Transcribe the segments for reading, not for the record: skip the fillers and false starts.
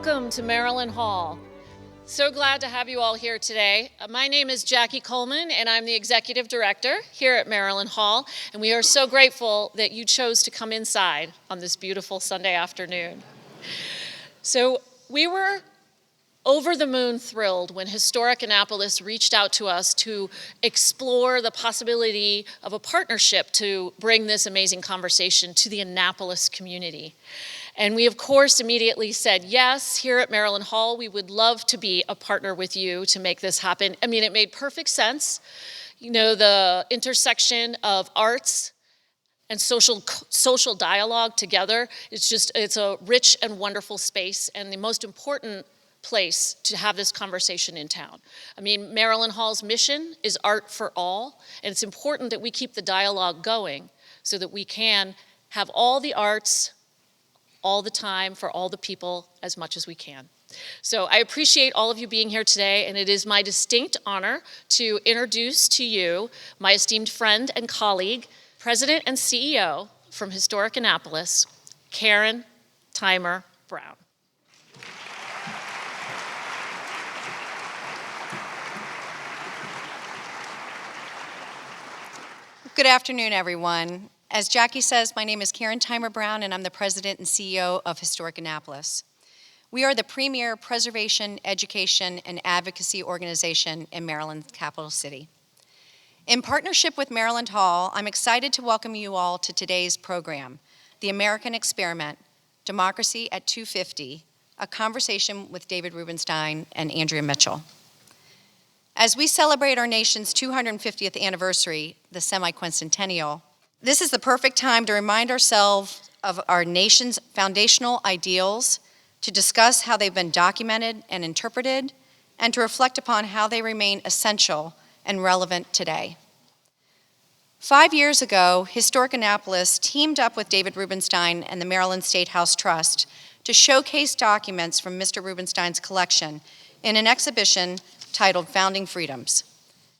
Welcome to Maryland Hall. So glad to have you all here today. My name is Jackie Coleman, and I'm the Executive Director here at Maryland Hall, and we are so grateful that you chose to come inside on this beautiful Sunday afternoon. So we were over the moon thrilled when Historic Annapolis reached out to us to explore the possibility of a partnership to bring this amazing conversation to the Annapolis community. And we, of course, immediately said, yes, here at Maryland Hall, we would love to be a partner with you to make this happen. I mean, it made perfect sense. You know, the intersection of arts and social dialogue together, it's a rich and wonderful space, and the most important place to have this conversation in town. I mean, Maryland Hall's mission is art for all, and it's important that we keep the dialogue going so that we can have all the arts all the time for all the people as much as we can. So I appreciate all of you being here today, and it is my distinct honor to introduce to you my esteemed friend and colleague, President and CEO from Historic Annapolis, Karen Timer Brown. Good afternoon, everyone. As Jackie says, my name is Karen Timer Brown, and I'm the President and CEO of Historic Annapolis. We are the premier preservation, education, and advocacy organization in Maryland's capital city. In partnership with Maryland Hall, I'm excited to welcome you all to today's program, The American Experiment, Democracy at 250, a conversation with David Rubenstein and Andrea Mitchell. As we celebrate our nation's 250th anniversary, the semi-quincentennial, this is the perfect time to remind ourselves of our nation's foundational ideals, to discuss how they've been documented and interpreted, and to reflect upon how they remain essential and relevant today. 5 years ago, Historic Annapolis teamed up with David Rubenstein and the Maryland State House Trust to showcase documents from Mr. Rubenstein's collection in an exhibition titled Founding Freedoms.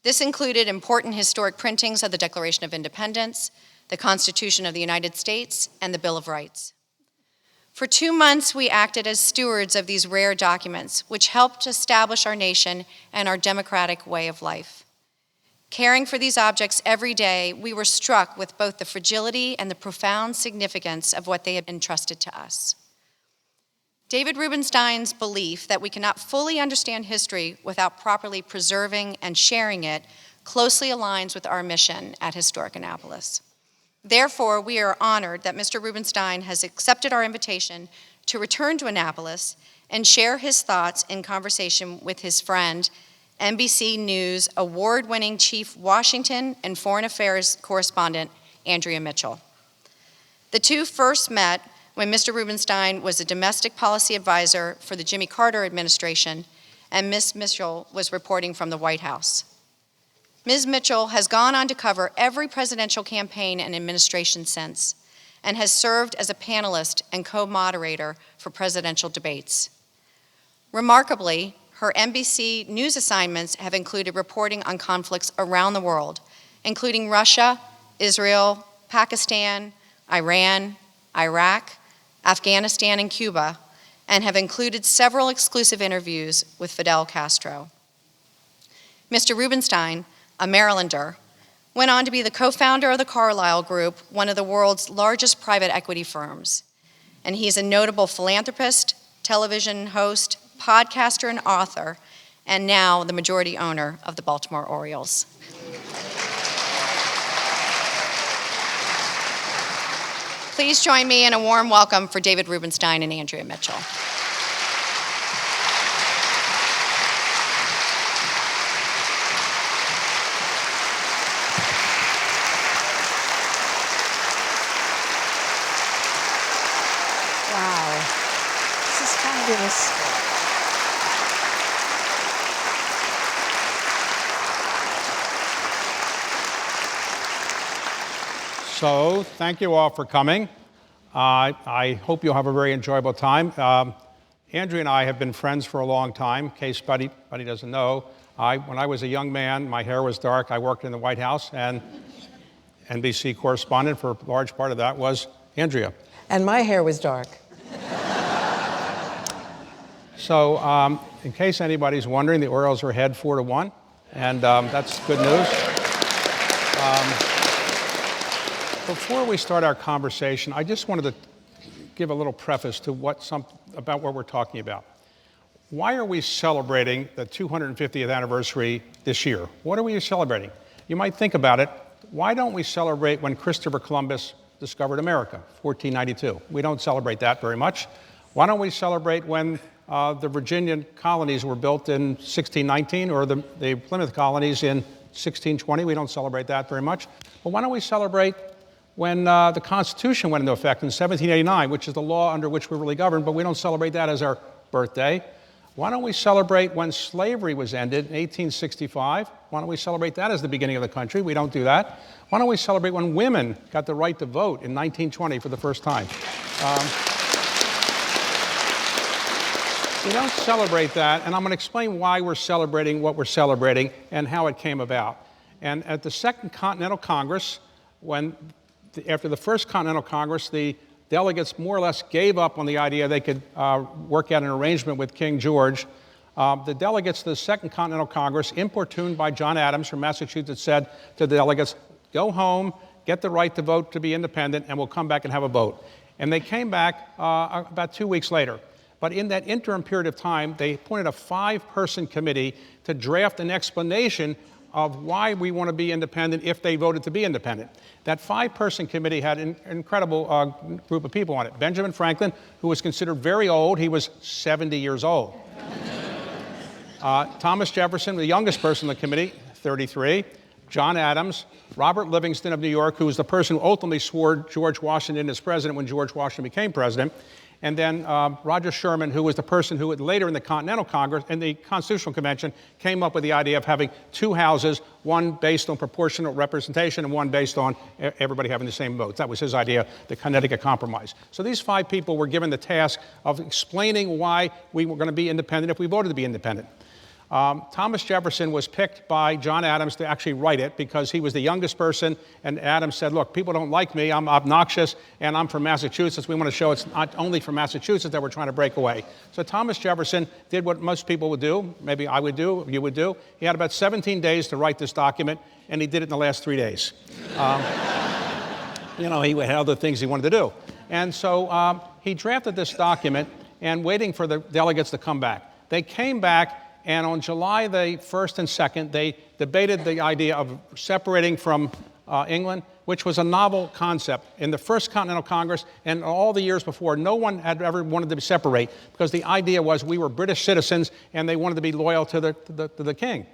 This included important historic printings of the Declaration of Independence, the Constitution of the United States, and the Bill of Rights. For 2 months, we acted as stewards of these rare documents, which helped establish our nation and our democratic way of life. Caring for these objects every day, we were struck with both the fragility and the profound significance of what they had entrusted to us. David Rubenstein's belief that we cannot fully understand history without properly preserving and sharing it closely aligns with our mission at Historic Annapolis. Therefore, we are honored that Mr. Rubenstein has accepted our invitation to return to Annapolis and share his thoughts in conversation with his friend, NBC News award-winning Chief Washington and Foreign Affairs correspondent, Andrea Mitchell. The two first met when Mr. Rubenstein was a domestic policy advisor for the Jimmy Carter administration, and Ms. Mitchell was reporting from the White House. Ms. Mitchell has gone on to cover every presidential campaign and administration since, and has served as a panelist and co-moderator for presidential debates. Remarkably, her NBC News assignments have included reporting on conflicts around the world, including Russia, Israel, Pakistan, Iran, Iraq, Afghanistan, and Cuba, and have included several exclusive interviews with Fidel Castro. Mr. Rubenstein, a Marylander, went on to be the co-founder of the Carlyle Group, one of the world's largest private equity firms. And he's a notable philanthropist, television host, podcaster, and author, and now the majority owner of the Baltimore Orioles. Please join me in a warm welcome for David Rubenstein and Andrea Mitchell. Wow, this is fabulous. So, thank you all for coming. I hope you'll have a very enjoyable time. Andrea and I have been friends for a long time, in case Buddy doesn't know. When I was a young man, my hair was dark. I worked in the White House, and NBC correspondent for a large part of that was Andrea. And my hair was dark. So in case anybody's wondering, the Orioles are ahead 4-1, and that's good news. Before we start our conversation, I just wanted to give a little preface to about what we're talking about. Why are we celebrating the 250th anniversary this year? What are we celebrating? You might think about it. Why don't we celebrate when Christopher Columbus discovered America, 1492? We don't celebrate that very much. Why don't we celebrate when the Virginian colonies were built in 1619 or the Plymouth colonies in 1620? We don't celebrate that very much. But why don't we celebrate when the Constitution went into effect in 1789, which is the law under which we're really governed, but we don't celebrate that as our birthday? Why don't we celebrate when slavery was ended in 1865? Why don't we celebrate that as the beginning of the country? We don't do that. Why don't we celebrate when women got the right to vote in 1920 for the first time? We don't celebrate that, and I'm going to explain why we're celebrating what we're celebrating and how it came about. And at the Second Continental Congress, after the First Continental Congress, the delegates more or less gave up on the idea they could work out an arrangement with King George. The delegates to the Second Continental Congress, importuned by John Adams from Massachusetts, said to the delegates, go home, get the right to vote to be independent, and we'll come back and have a vote. And they came back about 2 weeks later. But in that interim period of time, they appointed a 5-person committee to draft an explanation of why we want to be independent if they voted to be independent. That 5-person committee had an incredible group of people on it. Benjamin Franklin, who was considered very old, he was 70 years old. Thomas Jefferson, the youngest person on the committee, 33. John Adams, Robert Livingston of New York, who was the person who ultimately swore George Washington as president when George Washington became president. And then Roger Sherman, who was the person who later in the Continental Congress and the Constitutional Convention came up with the idea of having 2 houses, one based on proportional representation and one based on everybody having the same votes. That was his idea, the Connecticut Compromise. So these 5 people were given the task of explaining why we were going to be independent if we voted to be independent. Thomas Jefferson was picked by John Adams to actually write it because he was the youngest person, and Adams said, look, people don't like me, I'm obnoxious, and I'm from Massachusetts. We want to show it's not only from Massachusetts that we're trying to break away. So Thomas Jefferson did what most people would do, maybe I would do, you would do. He had about 17 days to write this document, and he did it in the last 3 days. He had other things he wanted to do. And so he drafted this document and waiting for the delegates to come back. They came back. And on July the 1st and 2nd, they debated the idea of separating from England, which was a novel concept. In the First Continental Congress and all the years before, no one had ever wanted to separate because the idea was we were British citizens and they wanted to be loyal to the king.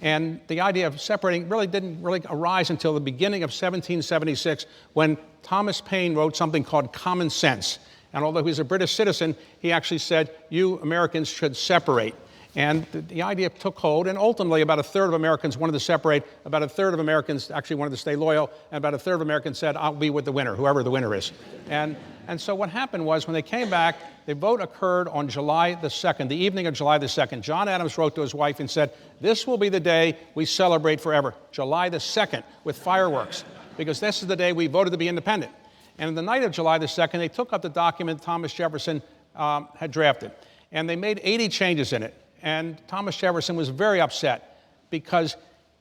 And the idea of separating didn't arise until the beginning of 1776 when Thomas Paine wrote something called Common Sense. And although he was a British citizen, he actually said, you Americans should separate. And the idea took hold, and ultimately about 1/3 of Americans wanted to separate, about 1/3 of Americans actually wanted to stay loyal, and about 1/3 of Americans said, I'll be with the winner, whoever the winner is. And so what happened was when they came back, the vote occurred on July the 2nd, the evening of July the 2nd. John Adams wrote to his wife and said, this will be the day we celebrate forever, July the 2nd, with fireworks, because this is the day we voted to be independent. And on the night of July the 2nd, they took up the document Thomas Jefferson had drafted, and they made 80 changes in it. And Thomas Jefferson was very upset because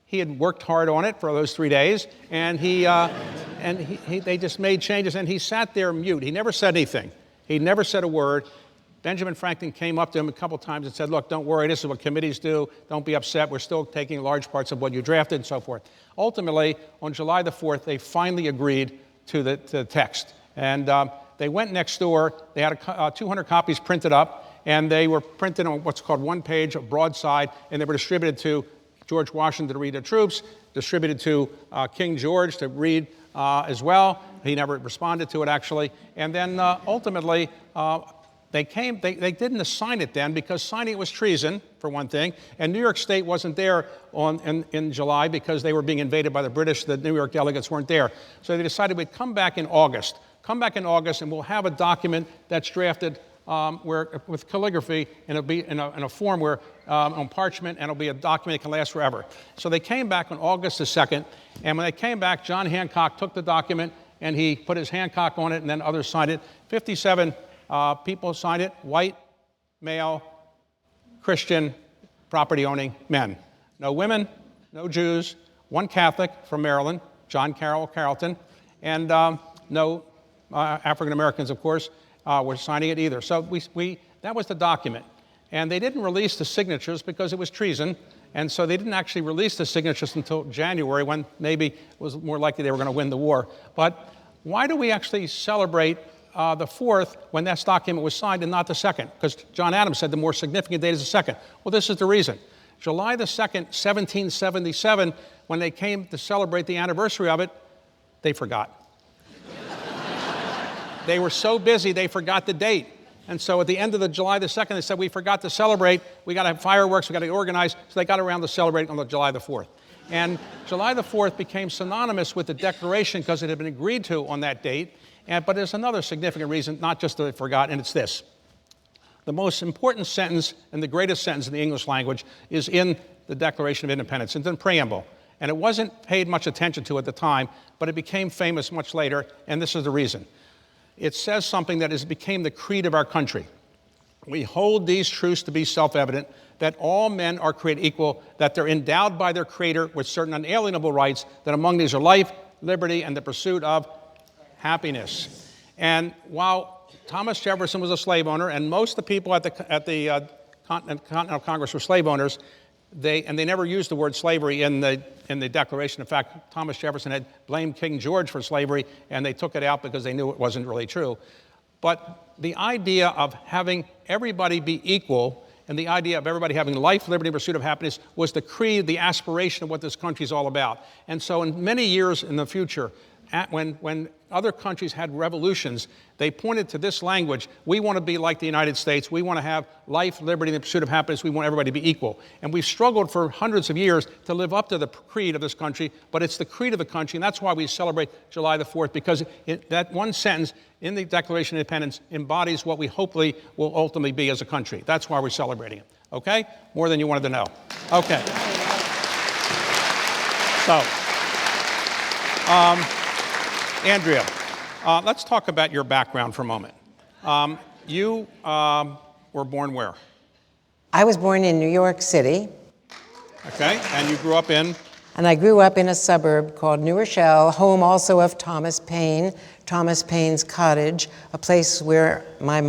he had worked hard on it for those 3 days, and they just made changes, and he sat there mute. He never said anything. He never said a word. Benjamin Franklin came up to him a couple times and said, look, don't worry, this is what committees do. Don't be upset. We're still taking large parts of what you drafted and so forth. Ultimately, on July the 4th, they finally agreed to the text. And they went next door. They had 200 copies printed up. And they were printed on what's called one page of broadside, and they were distributed to George Washington to read to troops, distributed to King George to read as well. He never responded to it, actually. And then ultimately, they didn't assign it then because signing it was treason, for one thing, and New York State wasn't there in July because they were being invaded by the British. The New York delegates weren't there. So they decided we'd come back in August. Come back in August, and we'll have a document that's drafted with calligraphy, and it'll be in a form where on parchment, and it'll be a document that can last forever. So they came back on August the 2nd, and when they came back, John Hancock took the document, and he put his Hancock on it, and then others signed it. 57 people signed it, white, male, Christian property-owning men. No women, no Jews, one Catholic from Maryland, John Carroll Carrollton, and no African Americans, of course, were signing it either. So that was the document. And they didn't release the signatures because it was treason, and so they didn't actually release the signatures until January, when maybe it was more likely they were going to win the war. But why do we actually celebrate the 4th when that document was signed and not the 2nd? Because John Adams said the more significant date is the 2nd. Well, this is the reason. July the 2nd, 1777, when they came to celebrate the anniversary of it, they forgot. They were so busy, they forgot the date. And so at the end of the July the 2nd, they said, we forgot to celebrate. We got to have fireworks. We got to get organized. So they got around to celebrating on the July the 4th. And July the 4th became synonymous with the Declaration because it had been agreed to on that date. But there's another significant reason, not just that they forgot, and it's this. The most important sentence and the greatest sentence in the English language is in the Declaration of Independence. It's in the preamble. And it wasn't paid much attention to at the time, but it became famous much later, and this is the reason. It says something that became the creed of our country. We hold these truths to be self-evident, that all men are created equal, that they're endowed by their Creator with certain unalienable rights, that among these are life, liberty, and the pursuit of happiness. And while Thomas Jefferson was a slave owner, and most of the people at the Continental Congress were slave owners, they never used the word slavery in the Declaration. In fact, Thomas Jefferson had blamed King George for slavery, and they took it out because they knew it wasn't really true. But the idea of having everybody be equal and the idea of everybody having life, liberty, and pursuit of happiness was the creed, the aspiration of what this country is all about. And so in many years in the future, when other countries had revolutions, they pointed to this language. We want to be like the United States. We want to have life, liberty, and the pursuit of happiness. We want everybody to be equal. And we've struggled for hundreds of years to live up to the creed of this country, but it's the creed of the country, and that's why we celebrate July the 4th, because that one sentence in the Declaration of Independence embodies what we hopefully will ultimately be as a country. That's why we're celebrating it. Okay? More than you wanted to know. Okay. So, Andrea, let's talk about your background for a moment. You were born where? I was born in New York City. Okay, and you grew up in? And I grew up in a suburb called New Rochelle, home also of Thomas Paine, Thomas Paine's cottage, a place where our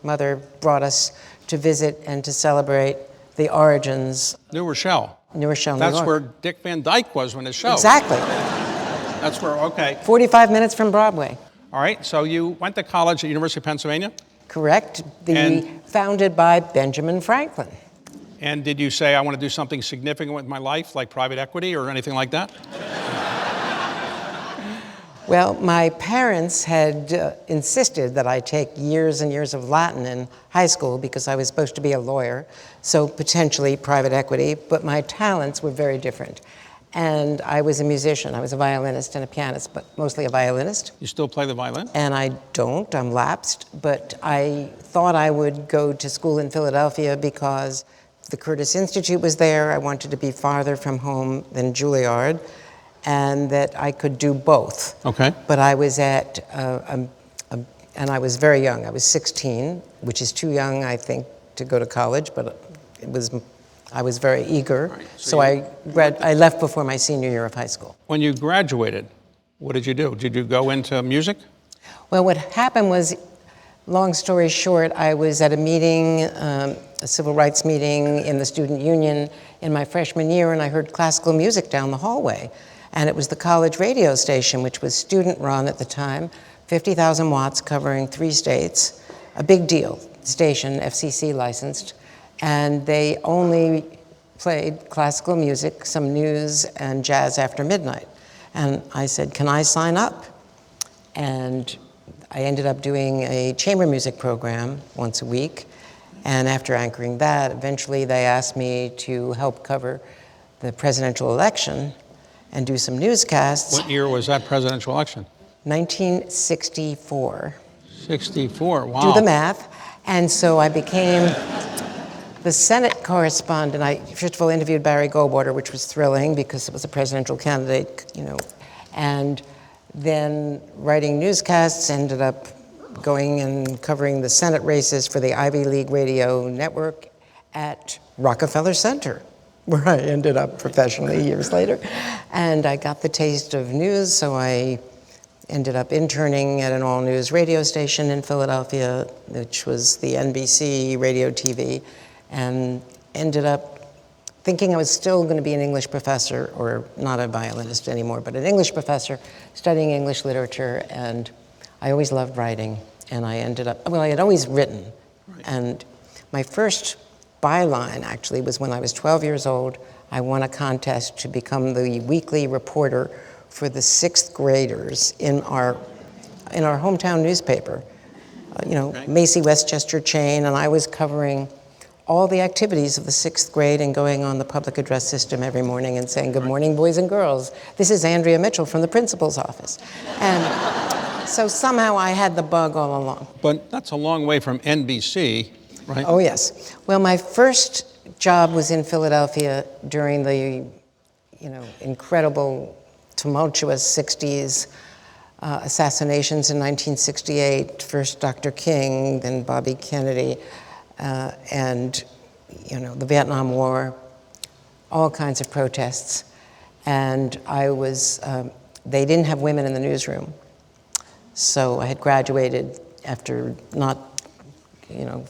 mother brought us to visit and to celebrate the origins. New Rochelle. New Rochelle, New York. That's where Dick Van Dyke was when his show. Exactly. That's where, okay. 45 minutes from Broadway. All right, so you went to college at University of Pennsylvania? Correct. Founded by Benjamin Franklin. And did you say, I want to do something significant with my life, like private equity or anything like that? Well, my parents had insisted that I take years and years of Latin in high school because I was supposed to be a lawyer, so potentially private equity, but my talents were very different. And I was a musician. I was a violinist and a pianist, but mostly a violinist. You still play the violin? And I don't, I'm lapsed, but I thought I would go to school in Philadelphia because the Curtis Institute was there. I wanted to be farther from home than Juilliard, and that I could do both. Okay. But I was and I was very young. I was 16, which is too young, I think, to go to college, but I was very eager. Right. So I left before my senior year of high school. When you graduated, what did you do? Did you go into music? Well, what happened was, long story short, I was at a meeting, a civil rights meeting in the student union in my freshman year, and I heard classical music down the hallway. And it was the college radio station, which was student-run at the time, 50,000 watts covering 3 states, a big deal station, FCC licensed, and they only played classical music, some news, and jazz after midnight. And I said, can I sign up? And I ended up doing a chamber music program once a week, and after anchoring that, eventually they asked me to help cover the presidential election and do some newscasts. What year was that presidential election? 1964. 64, wow. Do the math. And so I became the Senate correspondent. I, first of all, interviewed Barry Goldwater, which was thrilling because it was a presidential candidate, you know, and then writing newscasts, ended up going and covering the Senate races for the Ivy League radio network, at Rockefeller Center, where I ended up professionally years later. And I got the taste of news, so I ended up interning at an all-news radio station in Philadelphia, which was the NBC radio TV, and ended up thinking I was still going to be an English professor, or not a violinist anymore, but an English professor studying English literature. And I always loved writing, and I ended up, well, I had always written. Right. And my first byline actually was when I was 12 years old. I won a contest to become the weekly reporter for the 6th graders in our hometown newspaper, Macy Westchester chain, and I was covering all the activities of the 6th grade and going on the public address system every morning and saying, "Good morning, boys and girls. This is Andrea Mitchell from the principal's office." And so somehow I had the bug all along. But that's a long way from NBC, right? Oh, yes. Well, my first job was in Philadelphia during the, incredible, tumultuous 60s assassinations in 1968. First Dr. King, then Bobby Kennedy, and, the Vietnam War, all kinds of protests. And I was, they didn't have women in the newsroom. So I had graduated after not,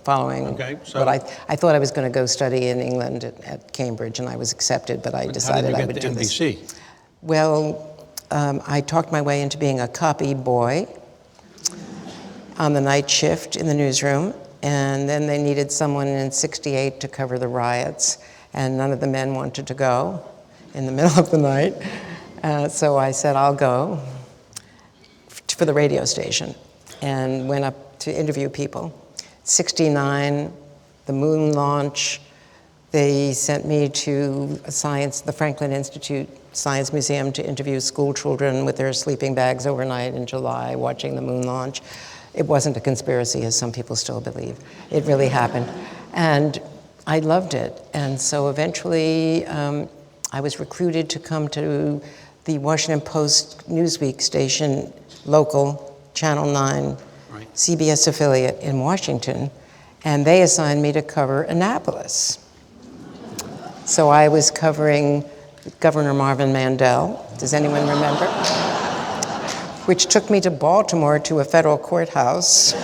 following. Okay, so but I thought I was going to go study in England at Cambridge, and I was accepted, but I decided I would do this. How did you get to NBC? Well, I talked my way into being a copy boy on the night shift in the newsroom, and then they needed someone in '68 to cover the riots, and none of the men wanted to go in the middle of the night. So I said, I'll go for the radio station, and went up to interview people. '69, the moon launch, they sent me to the Franklin Institute Science Museum to interview school children with their sleeping bags overnight in July, watching the moon launch. It wasn't a conspiracy, as some people still believe. It really happened. And I loved it. And so eventually, I was recruited to come to the Washington Post Newsweek station, local, Channel 9, right, CBS affiliate in Washington, and they assigned me to cover Annapolis. So I was covering Governor Marvin Mandel. Does anyone remember? Which took me to Baltimore to a federal courthouse.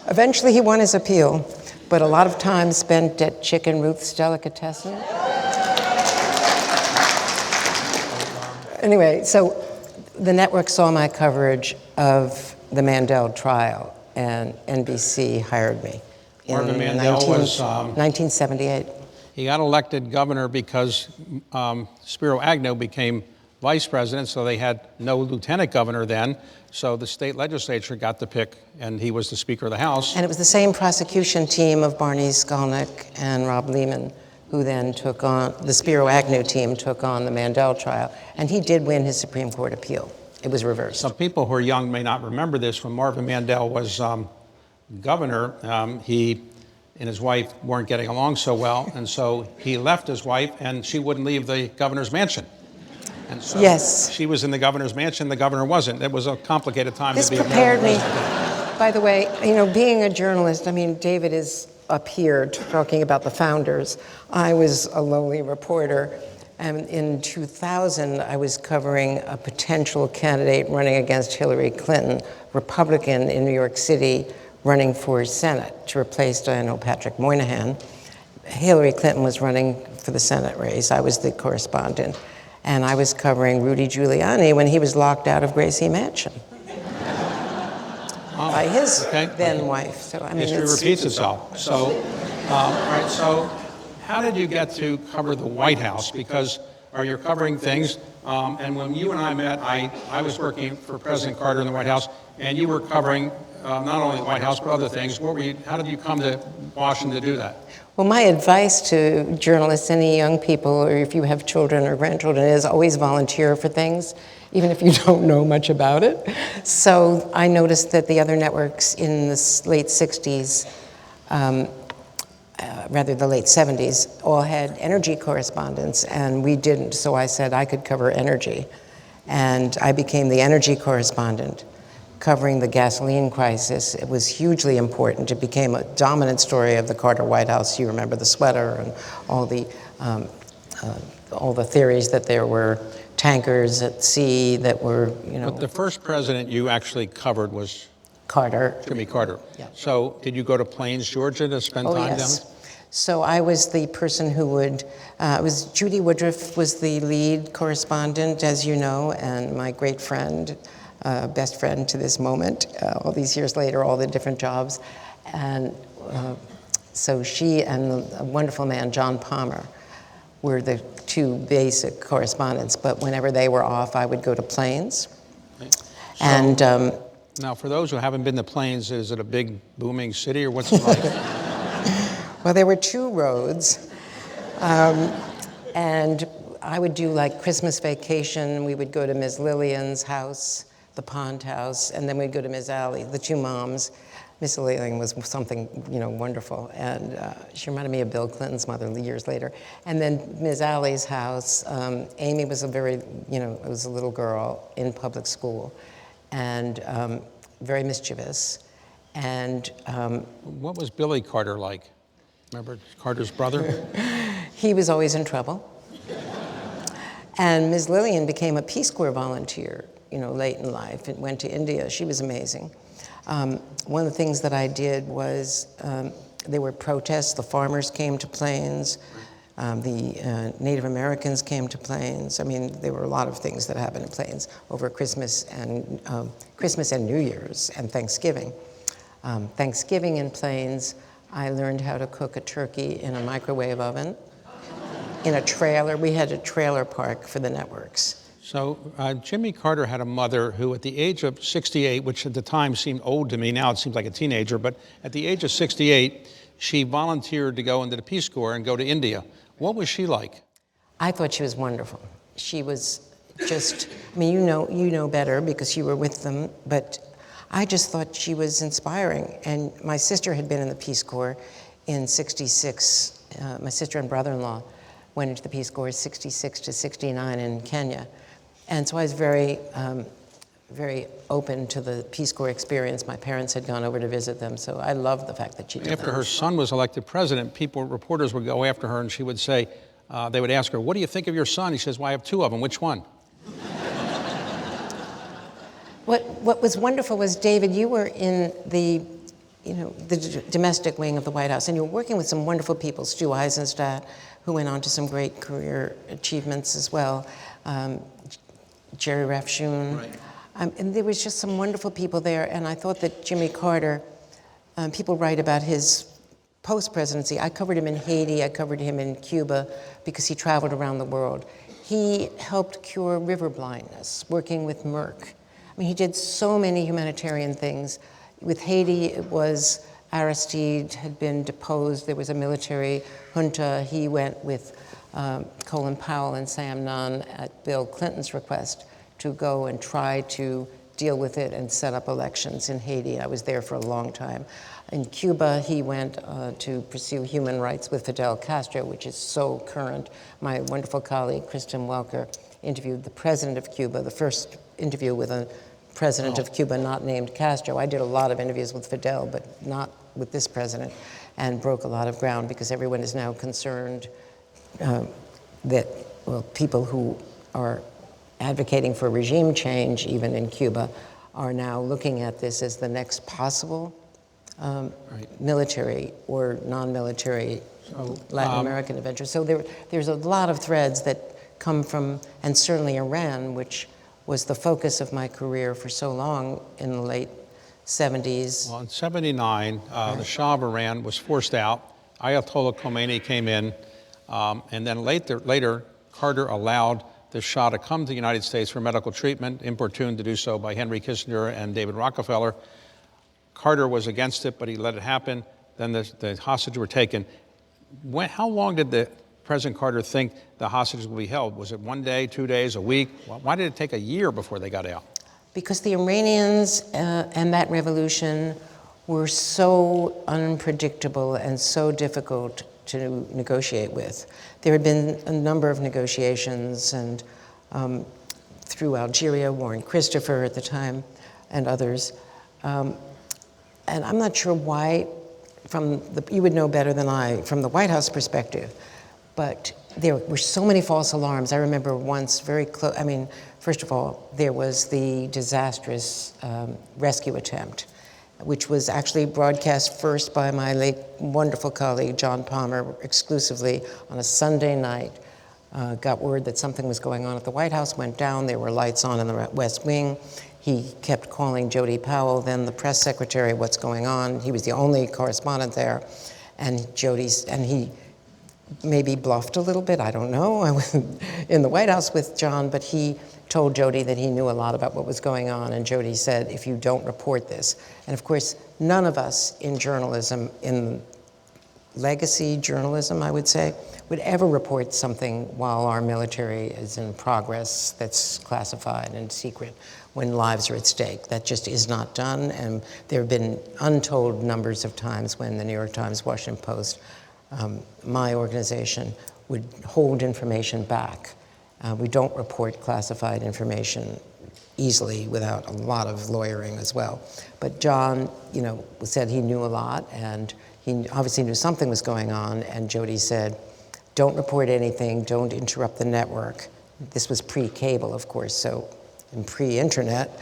Eventually he won his appeal, but a lot of time spent at Chicken Ruth's Delicatessen. Anyway, so the network saw my coverage of the Mandel trial, and NBC hired me. Marvin Mandel was 1978. He got elected governor because Spiro Agnew became vice president, so they had no lieutenant governor then. So the state legislature got to pick, and he was the Speaker of the House. And it was the same prosecution team of Barney Skolnick and Rob Lehman who then took on, the Spiro Agnew team took on the Mandel trial. And he did win his Supreme Court appeal. It was reversed. Some people who are young may not remember this. When Marvin Mandel was governor, he and his wife weren't getting along so well, and so he left his wife, and she wouldn't leave the governor's mansion. And so yes, she was in the governor's mansion, the governor wasn't. It was a complicated time this to be prepared me. By the way, being a journalist, David is up here talking about the founders. I was a lowly reporter, and in 2000, I was covering a potential candidate running against Hillary Clinton, Republican in New York City, running for Senate to replace Diana Patrick Moynihan. Hillary Clinton was running for the Senate race. I was the correspondent. And I was covering Rudy Giuliani when he was locked out of Gracie Mansion by his then wife. So history repeats itself. So, right. So, how did you get to cover the White House? Because you're covering things, and when you and I met, I was working for President Carter in the White House, and you were covering not only the White House but other things. How did you come to Washington to do that? Well, my advice to journalists, any young people, or if you have children or grandchildren, is always volunteer for things, even if you don't know much about it. So I noticed that the other networks in the late 60s, rather the late 70s, all had energy correspondents, and we didn't. So I said I could cover energy, and I became the energy correspondent. covering the gasoline crisis. It was hugely important. It became a dominant story of the Carter White House. You remember the sweater and all the theories that there were tankers at sea that were, But the first president you actually covered was Carter. Jimmy Carter. Yeah. So did you go to Plains, Georgia to spend time down there? So I was the person who would, Judy Woodruff was the lead correspondent, as you know, and my great friend, best friend to this moment, all these years later, all the different jobs. And so she and a wonderful man, John Palmer, were the two basic correspondents. But whenever they were off, I would go to Plains. Right. And now, for those who haven't been to Plains, is it a big, booming city, or what's it like? well, there were two roads. And I would do like Christmas vacation. We would go to Ms. Lillian's house, the Pond House, and then we'd go to Ms. Alley, the two moms. Miss Lillian was something, wonderful, and she reminded me of Bill Clinton's mother years later. And then Ms. Alley's house, Amy was a very, was a little girl in public school, and very mischievous. And what was Billy Carter like? Remember Carter's brother? He was always in trouble. And Ms. Lillian became a Peace Corps volunteer, late in life, and went to India. She was amazing. One of the things that I did was there were protests. The farmers came to Plains. The Native Americans came to Plains. I mean, there were a lot of things that happened in Plains over Christmas and New Year's and Thanksgiving. Thanksgiving in Plains, I learned how to cook a turkey in a microwave oven in a trailer. We had a trailer park for the networks. So Jimmy Carter had a mother who, at the age of 68, which at the time seemed old to me, now it seems like a teenager, but at the age of 68, she volunteered to go into the Peace Corps and go to India. What was she like? I thought she was wonderful. She was just, you know better because you were with them, but I just thought she was inspiring. And my sister had been in the Peace Corps in 66. My sister and brother-in-law went into the Peace Corps 66 to 69 in Kenya. And so I was very, very open to the Peace Corps experience. My parents had gone over to visit them, so I loved the fact that she did After that. her son was elected president, reporters would go after her, and she would say, they would ask her, "What do you think of your son?" He says, "Well, I have two of them. Which one?" What was wonderful was, David, you were in the domestic wing of the White House, and you were working with some wonderful people, Stu Eisenstadt, who went on to some great career achievements as well. Jerry Rafshoon. Right. And there was just some wonderful people there, and I thought that Jimmy Carter, people write about his post-presidency. I covered him in Haiti, I covered him in Cuba, because he traveled around the world. He helped cure river blindness, working with Merck. He did so many humanitarian things. With Haiti, it was Aristide had been deposed, there was a military junta. He went with Colin Powell and Sam Nunn at Bill Clinton's request to go and try to deal with it and set up elections in Haiti. I was there for a long time. In Cuba, he went to pursue human rights with Fidel Castro, which is so current. My wonderful colleague, Kristen Welker, interviewed the president of Cuba, the first interview with a president of Cuba not named Castro. I did a lot of interviews with Fidel, but not with this president, and broke a lot of ground because everyone is now concerned that people who are advocating for regime change, even in Cuba, are now looking at this as the next possible military or non-military Latin American adventure. So there's a lot of threads that come from, and certainly Iran, which was the focus of my career for so long in the late 70s. Well, in 79, the Shah of Iran was forced out. Ayatollah Khomeini came in, and then later, Carter allowed the Shah to come to the United States for medical treatment, importuned to do so by Henry Kissinger and David Rockefeller. Carter was against it, but he let it happen. Then the hostages were taken. How long did President Carter think the hostages would be held? Was it 1 day, 2 days, a week? Why did it take a year before they got out? Because the Iranians and that revolution were so unpredictable and so difficult to negotiate with. There had been a number of negotiations, and through Algeria, Warren Christopher at the time, and others. And I'm not sure why, you would know better than I, from the White House perspective, but there were so many false alarms. I remember once very close, first of all, there was the disastrous rescue attempt, which was actually broadcast first by my late wonderful colleague, John Palmer, exclusively on a Sunday night. Got word that something was going on at the White House, went down, there were lights on in the West Wing. He kept calling Jody Powell, then the press secretary, what's going on. He was the only correspondent there. And he maybe bluffed a little bit, I don't know. I was in the White House with John, but he told Jody that he knew a lot about what was going on, and Jody said, if you don't report this. And of course, none of us in journalism, in legacy journalism, I would say, would ever report something while our military is in progress that's classified and secret when lives are at stake. That just is not done, and there have been untold numbers of times when the New York Times, Washington Post, my organization would hold information back. We don't report classified information easily without a lot of lawyering as well. But John, said he knew a lot, and he obviously knew something was going on, and Jody said, don't report anything, don't interrupt the network. This was pre-cable, of course, and pre-internet,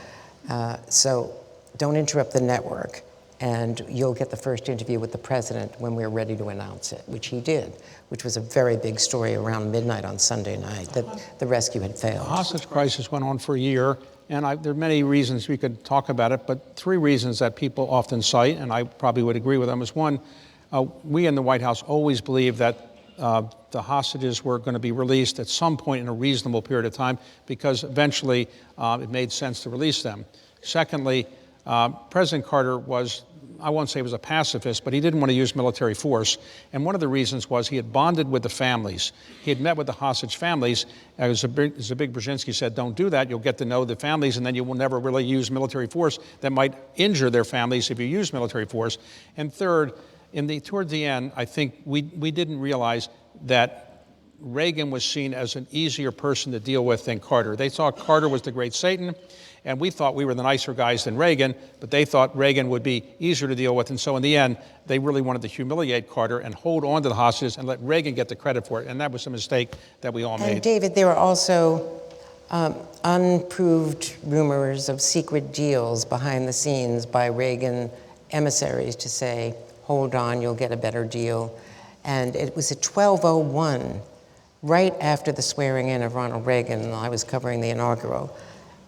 so don't interrupt the network, and you'll get the first interview with the president when we're ready to announce it, which he did, which was a very big story around midnight on Sunday night, that the rescue had failed. The hostage crisis went on for a year, and there are many reasons we could talk about it, but three reasons that people often cite, and I probably would agree with them, is one, we in the White House always believed that the hostages were going to be released at some point in a reasonable period of time because eventually it made sense to release them. Secondly, President Carter was, I won't say he was a pacifist, but he didn't want to use military force. And one of the reasons was he had bonded with the families. He had met with the hostage families. As Zbig Brzezinski said, don't do that. You'll get to know the families, and then you will never really use military force that might injure their families if you use military force. And third, toward the end, I think we didn't realize that Reagan was seen as an easier person to deal with than Carter. They thought Carter was the great Satan, and we thought we were the nicer guys than Reagan, but they thought Reagan would be easier to deal with. And so in the end, they really wanted to humiliate Carter and hold on to the hostages and let Reagan get the credit for it. And that was a mistake that we all made. And David, there were also unproved rumors of secret deals behind the scenes by Reagan emissaries to say, hold on, you'll get a better deal. And it was at 12:01, right after the swearing in of Ronald Reagan, and I was covering the inaugural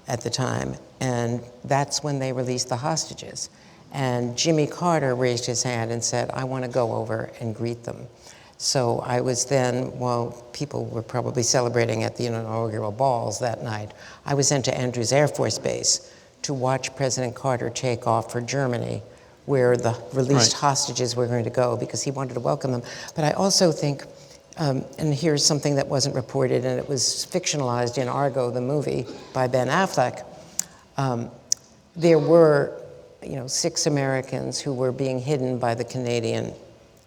at the time, and that's when they released the hostages. And Jimmy Carter raised his hand and said, I want to go over and greet them. So I was then, while people were probably celebrating at the inaugural balls that night, I was sent to Andrews Air Force Base to watch President Carter take off for Germany, where the released hostages were going to go, because he wanted to welcome them. But I also think, and here's something that wasn't reported, and it was fictionalized in Argo, the movie, by Ben Affleck. There were 6 Americans who were being hidden by the Canadian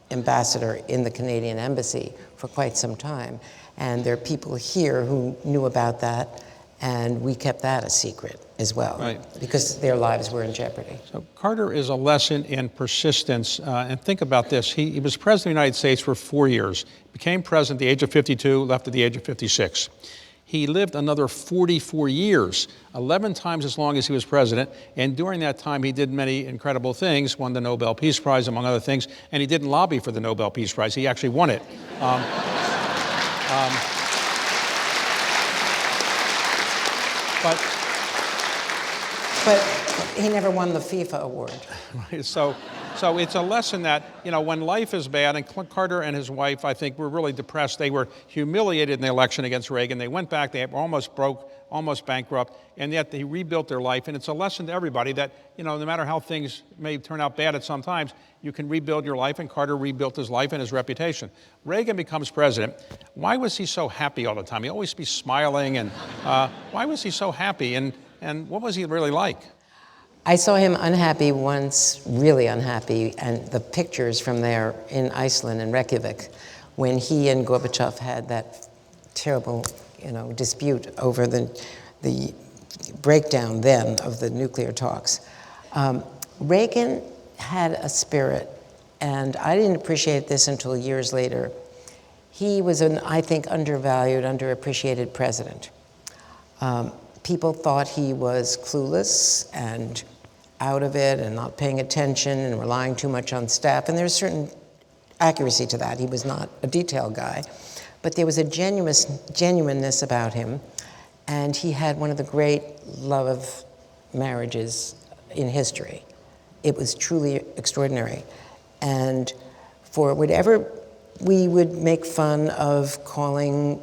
ambassador in the Canadian embassy for quite some time. And there are people here who knew about that, and we kept that a secret as well, because their lives were in jeopardy. So Carter is a lesson in persistence. And think about this. He was president of the United States for 4 years, became president at the age of 52, left at the age of 56. He lived another 44 years, 11 times as long as he was president, and during that time he did many incredible things, won the Nobel Peace Prize, among other things, and he didn't lobby for the Nobel Peace Prize. He actually won it. But he never won the FIFA award. So it's a lesson that, when life is bad, and Carter and his wife, I think, were really depressed. They were humiliated in the election against Reagan. They went back, they were almost broke, almost bankrupt, and yet they rebuilt their life. And it's a lesson to everybody that, no matter how things may turn out bad at some times, you can rebuild your life, and Carter rebuilt his life and his reputation. Reagan becomes president. Why was he so happy all the time? He'd always be smiling, and why was he so happy? And what was he really like? I saw him unhappy once, really unhappy, and the pictures from there in Iceland, in Reykjavik, when he and Gorbachev had that terrible, dispute over the breakdown then of the nuclear talks. Reagan had a spirit, and I didn't appreciate this until years later. He was an, I think, undervalued, underappreciated president. People thought he was clueless and out of it and not paying attention and relying too much on staff, and there's certain accuracy to that. He was not a detail guy, but there was a genuineness about him, and he had one of the great love marriages in history. It was truly extraordinary. And for whatever we would make fun of calling,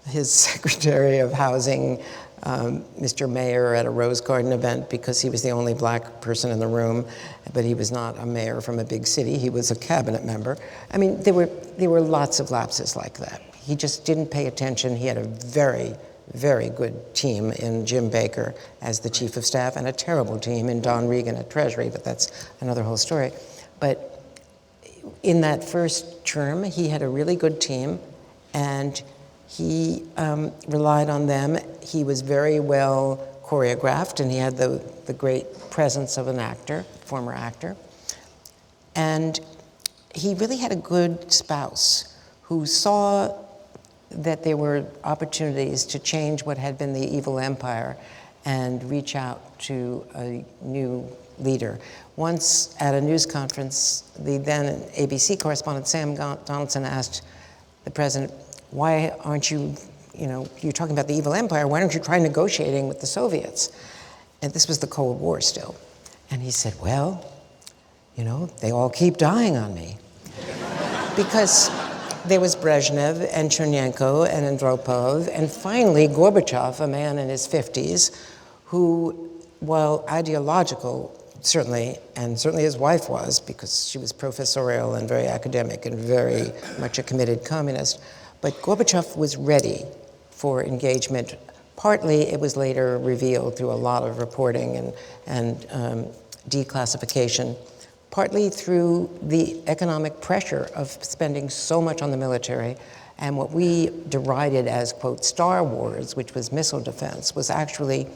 his Secretary of Housing, Mr. Mayor, at a Rose Garden event because he was the only black person in the room, but he was not a mayor from a big city. He was a cabinet member. I mean, there were lots of lapses like that. He just didn't pay attention. He had a very, very good team in Jim Baker as the chief of staff and a terrible team in Don Regan at Treasury, but that's another whole story. But in that first term, he had a really good team, and he relied on them. He was very well choreographed, and he had the great presence of an actor, former actor. And he really had a good spouse who saw that there were opportunities to change what had been the evil empire and reach out to a new leader. Once at a news conference, the then ABC correspondent Sam Donaldson asked the president, why aren't you, you're talking about the evil empire, why don't you try negotiating with the Soviets? And this was the Cold War still. And he said, well, they all keep dying on me. Because there was Brezhnev and Chernenko and Andropov, and finally Gorbachev, a man in his 50s, who, while ideological, certainly, and certainly his wife was, because she was professorial and very academic and very much a committed communist, but Gorbachev was ready for engagement. Partly it was later revealed through a lot of reporting and declassification, partly through the economic pressure of spending so much on the military, and what we derided as, quote, Star Wars, which was missile defense, was actually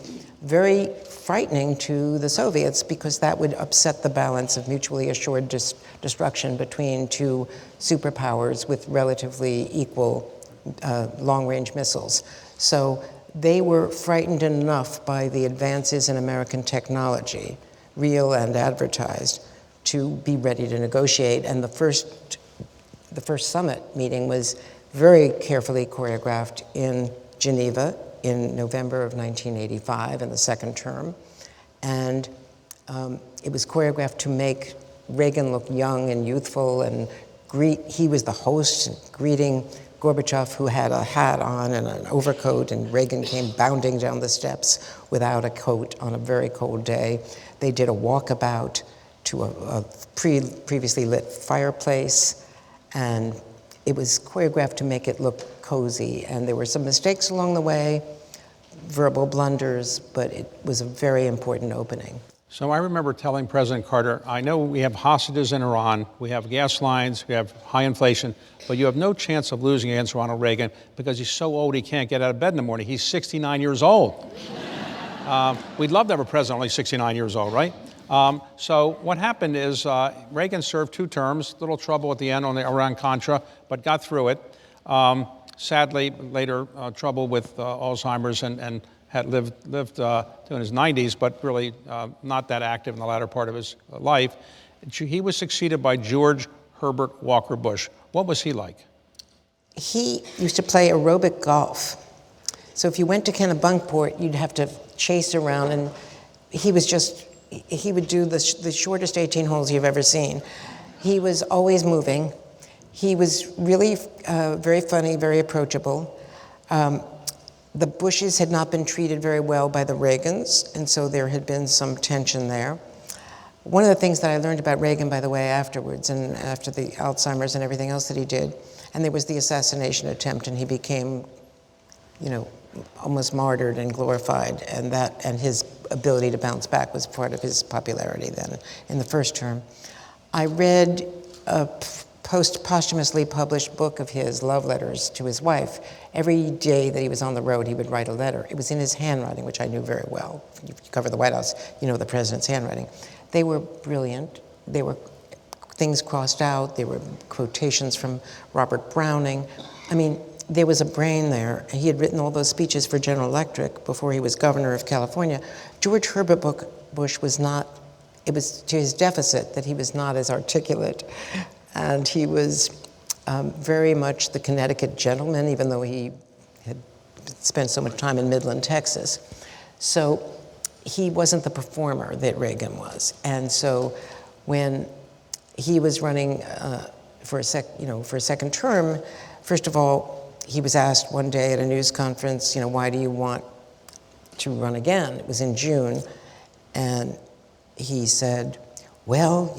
very frightening to the Soviets because that would upset the balance of mutually assured destruction between two superpowers with relatively equal long-range missiles. So they were frightened enough by the advances in American technology, real and advertised, to be ready to negotiate. And the first summit meeting was very carefully choreographed in Geneva in November of 1985 in the second term. And it was choreographed to make Reagan look young and youthful and he was the host greeting Gorbachev, who had a hat on and an overcoat, and Reagan came bounding down the steps without a coat on a very cold day. They did a walkabout to a previously lit fireplace, and it was choreographed to make it look cozy. And there were some mistakes along the way, verbal blunders, but it was a very important opening. So I remember telling President Carter, I know we have hostages in Iran, we have gas lines, we have high inflation, but you have no chance of losing against Ronald Reagan because he's so old he can't get out of bed in the morning. He's 69 years old. We'd love to have a president only 69 years old, right? So what happened is Reagan served 2 terms, little trouble at the end on the Iran-Contra, but got through it. Sadly, later trouble with Alzheimer's and had lived to in his 90s, but really not that active in the latter part of his life. He was succeeded by George Herbert Walker Bush. What was he like? He used to play aerobic golf. So if you went to Kennebunkport, you'd have to chase around, and he would do the shortest 18 holes you've ever seen. He was always moving. He was really very funny, very approachable. The Bushes had not been treated very well by the Reagans, and so there had been some tension there. One of the things that I learned about Reagan, by the way, afterwards, and after the Alzheimer's and everything else that he did, and there was the assassination attempt, and he became, almost martyred and glorified, and his ability to bounce back was part of his popularity then in the first term. I read a posthumously published book of his, love letters to his wife. Every day that he was on the road, he would write a letter. It was in his handwriting, which I knew very well. If you cover the White House, you know the president's handwriting. They were brilliant. They were things crossed out. They were quotations from Robert Browning. I mean, there was a brain there. He had written all those speeches for General Electric before he was governor of California. George Herbert Bush was not, it was to his deficit that he was not as articulate. And he was very much the Connecticut gentleman, even though he had spent so much time in Midland, Texas. So he wasn't the performer that Reagan was. And so when he was running for a second term, first of all, he was asked one day at a news conference, why do you want to run again? It was in June. And he said, well,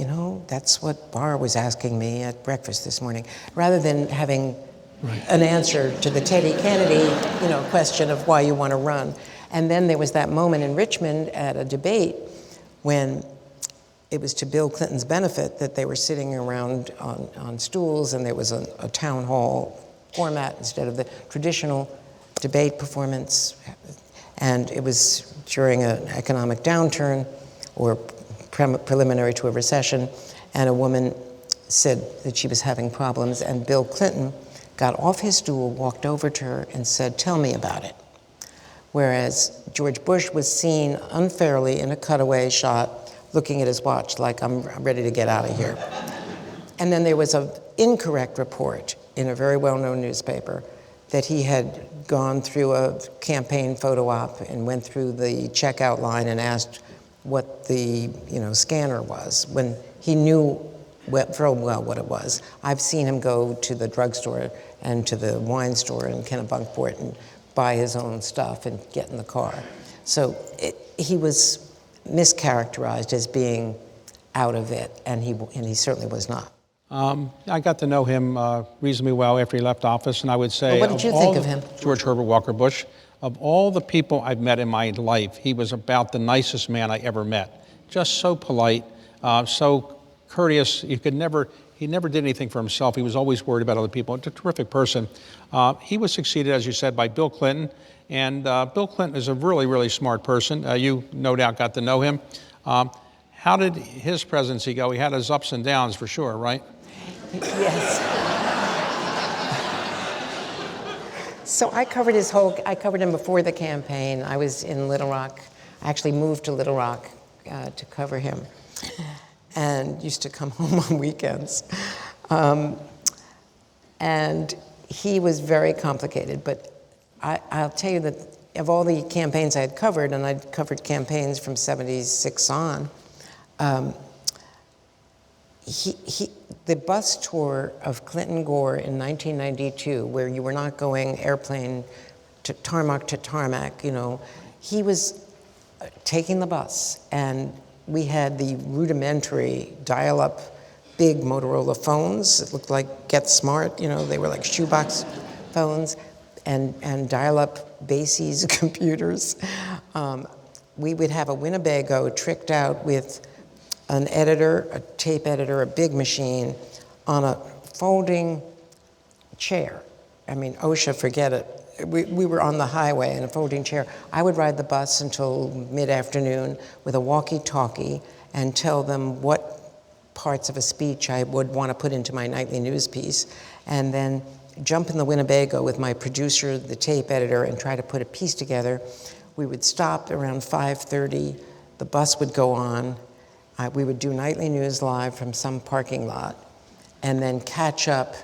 that's what Barr was asking me at breakfast this morning, rather than having an answer to the Teddy Kennedy, question of why you want to run. And then there was that moment in Richmond at a debate when it was to Bill Clinton's benefit that they were sitting around on stools, and there was a town hall format instead of the traditional debate performance. And it was during an economic downturn or preliminary to a recession, and a woman said that she was having problems, and Bill Clinton got off his stool, walked over to her, and said, "Tell me about it." Whereas George Bush was seen unfairly in a cutaway shot looking at his watch like, I'm ready to get out of here. And then there was an incorrect report in a very well-known newspaper that he had gone through a campaign photo op and went through the checkout line and asked what the scanner was, when he knew very well what it was. I've seen him go to the drugstore and to the wine store in Kennebunkport and buy his own stuff and get in the car. So he was mischaracterized as being out of it, and he certainly was not. I got to know him reasonably well after he left office, and I would say, what did you think of him? George Herbert Walker Bush. Of all the people I've met in my life, he was about the nicest man I ever met. Just so polite, so courteous. He never did anything for himself. He was always worried about other people. A terrific person. He was succeeded, as you said, by Bill Clinton. And Bill Clinton is a really, really smart person. You no doubt got to know him. How did his presidency go? He had his ups and downs for sure, right? Yes. So I covered him before the campaign. I was in Little Rock. I actually moved to Little Rock to cover him, and used to come home on weekends. And he was very complicated, but I'll tell you that of all the campaigns I had covered, and I'd covered campaigns from '76 on, the bus tour of Clinton-Gore in 1992, where you were not going airplane to tarmac, he was taking the bus, and we had the rudimentary dial-up big Motorola phones. It looked like Get Smart, they were like shoebox phones, and dial-up Bases computers. We would have a Winnebago tricked out with an editor, a tape editor, a big machine, on a folding chair. I mean, OSHA, forget it. We were on the highway in a folding chair. I would ride the bus until mid-afternoon with a walkie-talkie and tell them what parts of a speech I would want to put into my nightly news piece, and then jump in the Winnebago with my producer, the tape editor, and try to put a piece together. We would stop around 5:30. The bus would go on. We would do nightly news live from some parking lot, and then catch up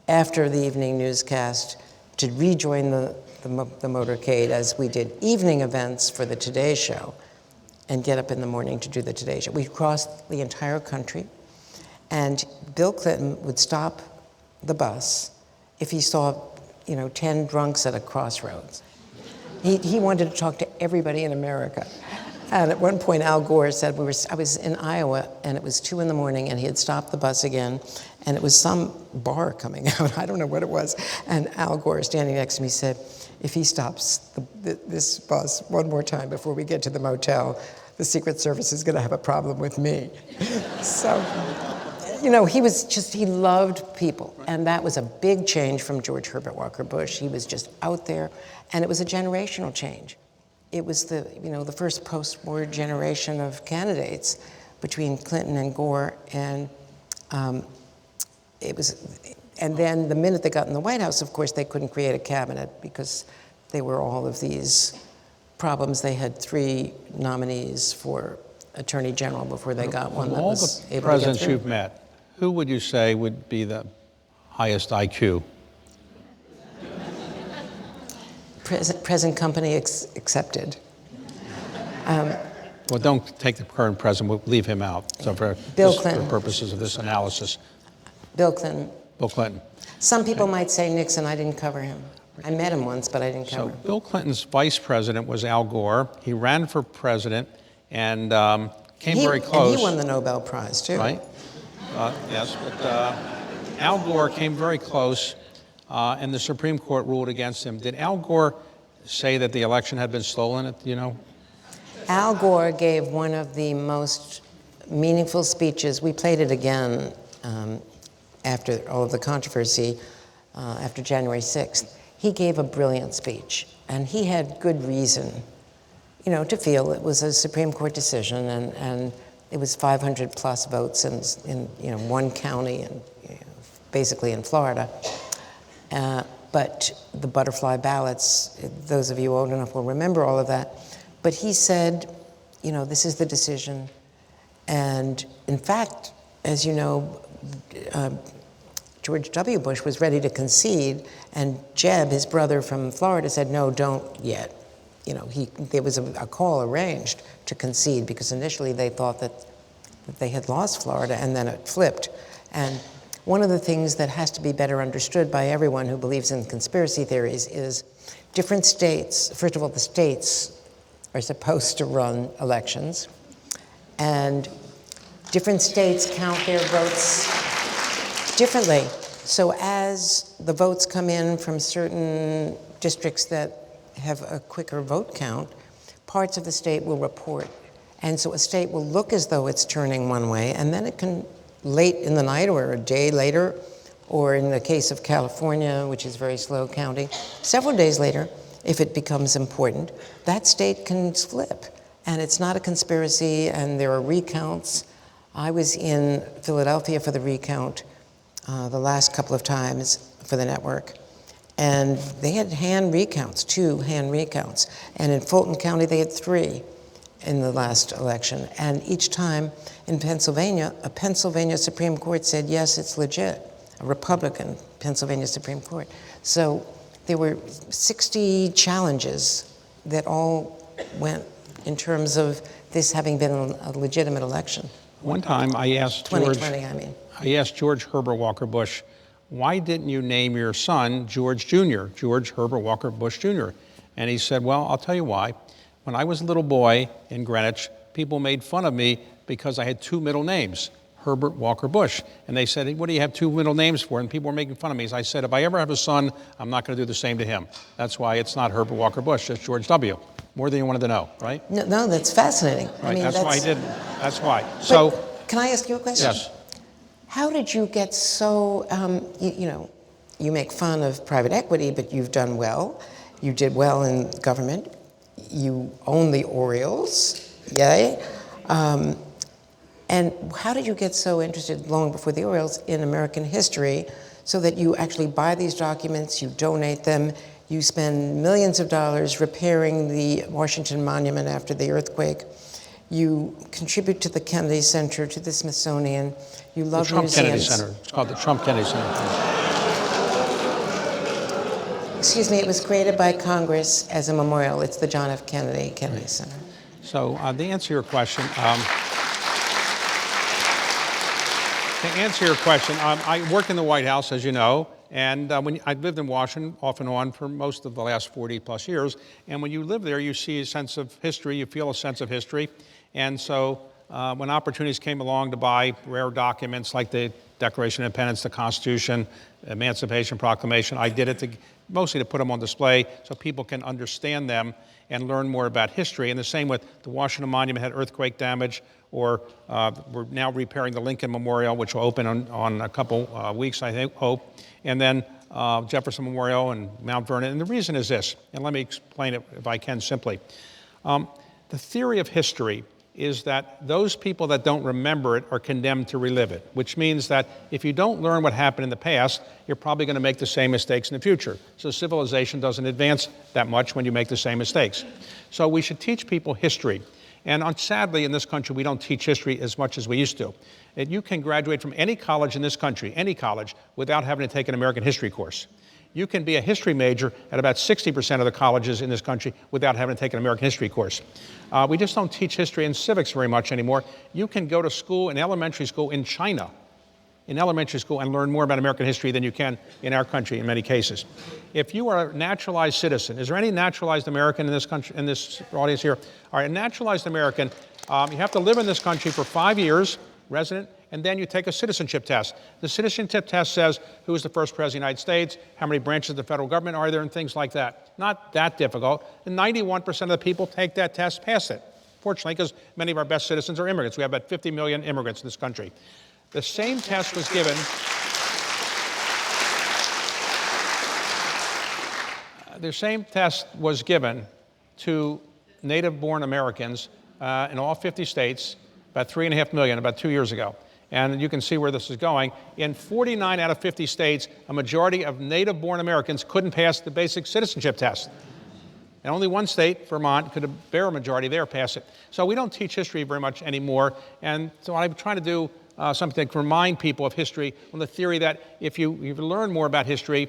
after the evening newscast to rejoin the motorcade as we did evening events for the Today Show, and get up in the morning to do the Today Show. We crossed the entire country, and Bill Clinton would stop the bus if he saw, 10 drunks at a crossroads. He wanted to talk to everybody in America. And at one point, Al Gore said, I was in Iowa, and it was 2 in the morning, and he had stopped the bus again, and it was some bar coming out. I don't know what it was. And Al Gore, standing next to me, said, if he stops this bus one more time before we get to the motel, the Secret Service is going to have a problem with me. So he loved people. And that was a big change from George Herbert Walker Bush. He was just out there. And it was a generational change. It was the first post-war generation of candidates between Clinton and Gore. And and then the minute they got in the White House, of course, they couldn't create a cabinet because there were all of these problems. They had 3 nominees for Attorney General before they got one that was able to get through. All the presidents you've met, who would you say would be the highest IQ? Present company accepted. Well, don't take the current president. We'll leave him out. So for purposes of this analysis. Bill Clinton. Bill Clinton. Some people might say Nixon. I didn't cover him. I met him once, but I didn't cover him. So Bill Clinton's vice president was Al Gore. He ran for president and came very close. And he won the Nobel Prize, too. Right? Yes, but Al Gore came very close, and the Supreme Court ruled against him. Did Al Gore say that the election had been stolen, Al Gore gave one of the most meaningful speeches. We played it again after all of the controversy, after January 6th. He gave a brilliant speech, and he had good reason, to feel it was a Supreme Court decision, and it was 500 plus votes in one county, and basically in Florida. But the butterfly ballots, those of you old enough will remember all of that. But he said, this is the decision. And in fact, as you know, George W. Bush was ready to concede, and Jeb, his brother from Florida, said, no, don't yet. There was a call arranged to concede because initially they thought that they had lost Florida, and then it flipped. And one of the things that has to be better understood by everyone who believes in conspiracy theories is different states, first of all, the states are supposed to run elections, and different states count their votes differently. So as the votes come in from certain districts that have a quicker vote count, parts of the state will report. And so a state will look as though it's turning one way, and then it can, late in the night or a day later, or in the case of California, which is very slow counting, several days later, if it becomes important, that state can flip. And it's not a conspiracy, and there are recounts. I was in Philadelphia for the recount the last couple of times for the network, and they had hand recounts, 2 hand recounts. And in Fulton County, they had 3 in the last election. And each time in Pennsylvania, a Pennsylvania Supreme Court said, yes, it's legit, a Republican Pennsylvania Supreme Court. So there were 60 challenges that all went in terms of this having been a legitimate election. One time I asked 2020, I mean. I asked George Herbert Walker Bush, why didn't you name your son George Jr., George Herbert Walker Bush Jr.? And he said, well, I'll tell you why. When I was a little boy in Greenwich, people made fun of me because I had 2 middle names, Herbert Walker Bush. And they said, what do you have 2 middle names for? And people were making fun of me. So I said, if I ever have a son, I'm not going to do the same to him. That's why it's not Herbert Walker Bush, it's George W. More than you wanted to know, right? No, that's fascinating. Right, I mean, that's why I didn't. That's why. But So, can I ask you a question? yes. How did you get so, you make fun of private equity, but you've done well. You did well in government. You own the Orioles, yay. And how did you get so interested long before the Orioles in American history so that you actually buy these documents, you donate them, you spend millions of dollars repairing the Washington Monument after the earthquake, you contribute to the Kennedy Center, to the Smithsonian, you love The Trump museums. Kennedy Center. It's called the Trump Kennedy Center. Excuse me, it was created by Congress as a memorial. It's the John F. Kennedy Center. So to answer your question, I worked in the White House, as you know, and when I lived in Washington off and on for most of the last 40 plus years. And when you live there, you see a sense of history, you feel a sense of history. And so when opportunities came along to buy rare documents like the Declaration of Independence, the Constitution, Emancipation Proclamation, I did it mostly to put them on display so people can understand them and learn more about history. And the same with the Washington Monument had earthquake damage, or we're now repairing the Lincoln Memorial, which will open on a couple weeks, I hope. And then Jefferson Memorial and Mount Vernon. And the reason is this, and let me explain it if I can simply. The theory of history is that those people that don't remember it are condemned to relive it, which means that if you don't learn what happened in the past, you're probably going to make the same mistakes in the future. So civilization doesn't advance that much when you make the same mistakes. So we should teach people history. And sadly, in this country, we don't teach history as much as we used to. And you can graduate from any college in this country, any college, without having to take an American history course. You can be a history major at about 60% of the colleges in this country without having to take an American history course. We just don't teach history and civics very much anymore. You can go to school, in elementary school in China, in elementary school, and learn more about American history than you can in our country in many cases. If you are a naturalized citizen, is there any naturalized American in this country, in this audience here? All right, a naturalized American, you have to live in this country for 5 years, resident, and then you take a citizenship test. The citizenship test says who is the first president of the United States, how many branches of the federal government are there, and things like that. Not that difficult. And 91% of the people take that test, pass it. Fortunately, because many of our best citizens are immigrants. We have about 50 million immigrants in this country. The same test was given. The same test was given to native-born Americans in all 50 states, about 3.5 million, about 2 years ago. And you can see where this is going. In 49 out of 50 states, a majority of native-born Americans couldn't pass the basic citizenship test. And only one state, Vermont, could a bare majority there pass it. So we don't teach history very much anymore. And so I'm trying to do something to remind people of history on the theory that if you learn more about history,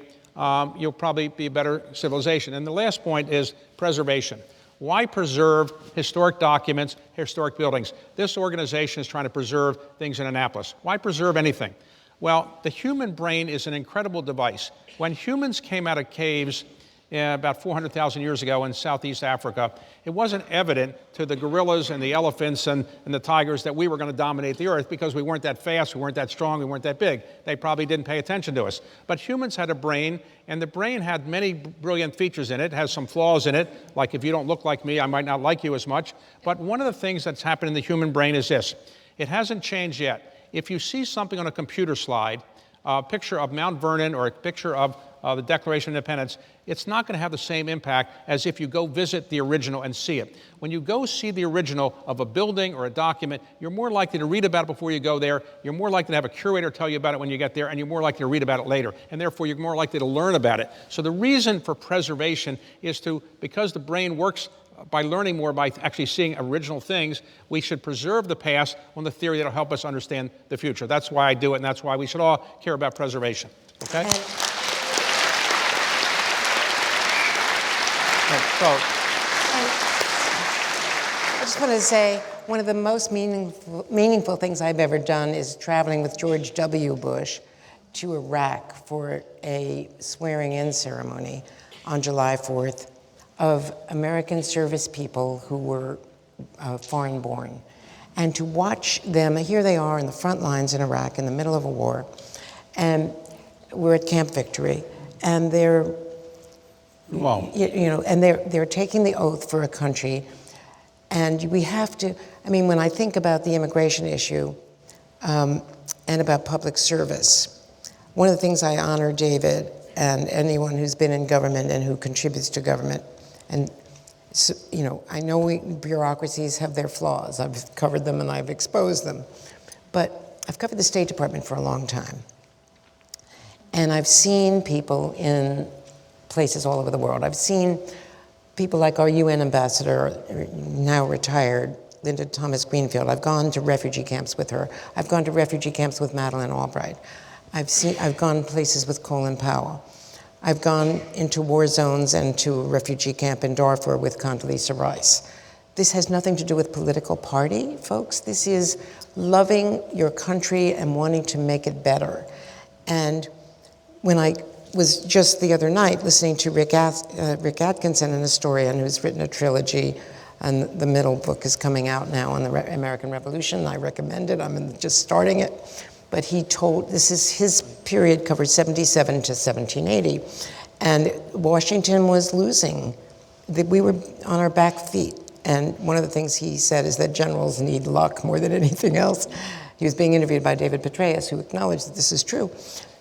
you'll probably be a better civilization. And the last point is preservation. Why preserve historic documents, historic buildings? This organization is trying to preserve things in Annapolis. Why preserve anything? Well, the human brain is an incredible device. When humans came out of caves about 400,000 years ago in Southeast Africa, it wasn't evident to the gorillas and the elephants and the tigers that we were going to dominate the earth because we weren't that fast, we weren't that strong, we weren't that big. They probably didn't pay attention to us. But humans had a brain, and the brain had many brilliant features in it. It has some flaws in it, like if you don't look like me, I might not like you as much. But one of the things that's happened in the human brain is this. It hasn't changed yet. If you see something on a computer slide, a picture of Mount Vernon or a picture of the Declaration of Independence, it's not going to have the same impact as if you go visit the original and see it. When you go see the original of a building or a document, you're more likely to read about it before you go there, you're more likely to have a curator tell you about it when you get there, and you're more likely to read about it later, and therefore you're more likely to learn about it. So the reason for preservation is because the brain works by learning more, by actually seeing original things, we should preserve the past on the theory that will help us understand the future. That's why I do it, and that's why we should all care about preservation. Okay? So, I just want to say one of the most meaningful things I've ever done is traveling with George W. Bush to Iraq for a swearing-in ceremony on July 4th of American service people who were foreign-born. And to watch them, here they are in the front lines in Iraq in the middle of a war, and we're at Camp Victory, and they're wow. And they're taking the oath for a country, and we have to. I mean, when I think about the immigration issue and about public service, one of the things I honor David and anyone who's been in government and who contributes to government, and so, I know bureaucracies have their flaws. I've covered them and I've exposed them, but I've covered the State Department for a long time, and I've seen people in places all over the world. I've seen people like our UN ambassador, now retired, Linda Thomas Greenfield. I've gone to refugee camps with her. I've gone to refugee camps with Madeleine Albright. I've gone places with Colin Powell. I've gone into war zones and to a refugee camp in Darfur with Condoleezza Rice. This has nothing to do with political party, folks. This is loving your country and wanting to make it better. And when I was just the other night listening to Rick Atkinson, an historian who's written a trilogy and the middle book is coming out now on the American Revolution. I recommend it. I'm just starting it. But he told, this is his period, covers 77 to 1780, and Washington was losing. We were on our back feet. And one of the things he said is that generals need luck more than anything else. He was being interviewed by David Petraeus, who acknowledged that this is true.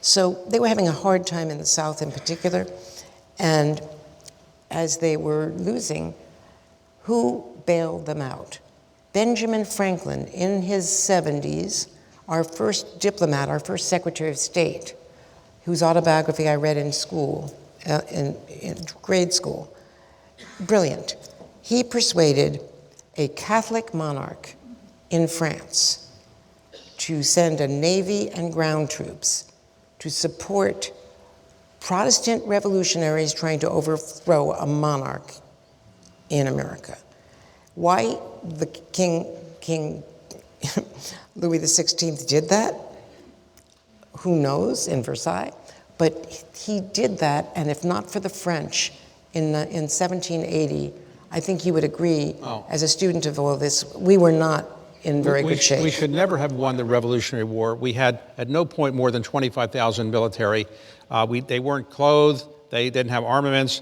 So they were having a hard time in the South in particular. And as they were losing, who bailed them out? Benjamin Franklin, in his 70s, our first diplomat, our first Secretary of State, whose autobiography I read in school, in grade school. Brilliant. He persuaded a Catholic monarch in France to send a navy and ground troops to support Protestant revolutionaries trying to overthrow a monarch in America. Why the King Louis XVI did that? Who knows, in Versailles? But he did that, and if not for the French in 1780, I think you would agree, as a student of all this, we were not in very good shape. We should never have won the Revolutionary War. We had at no point more than 25,000 military. They weren't clothed. They didn't have armaments.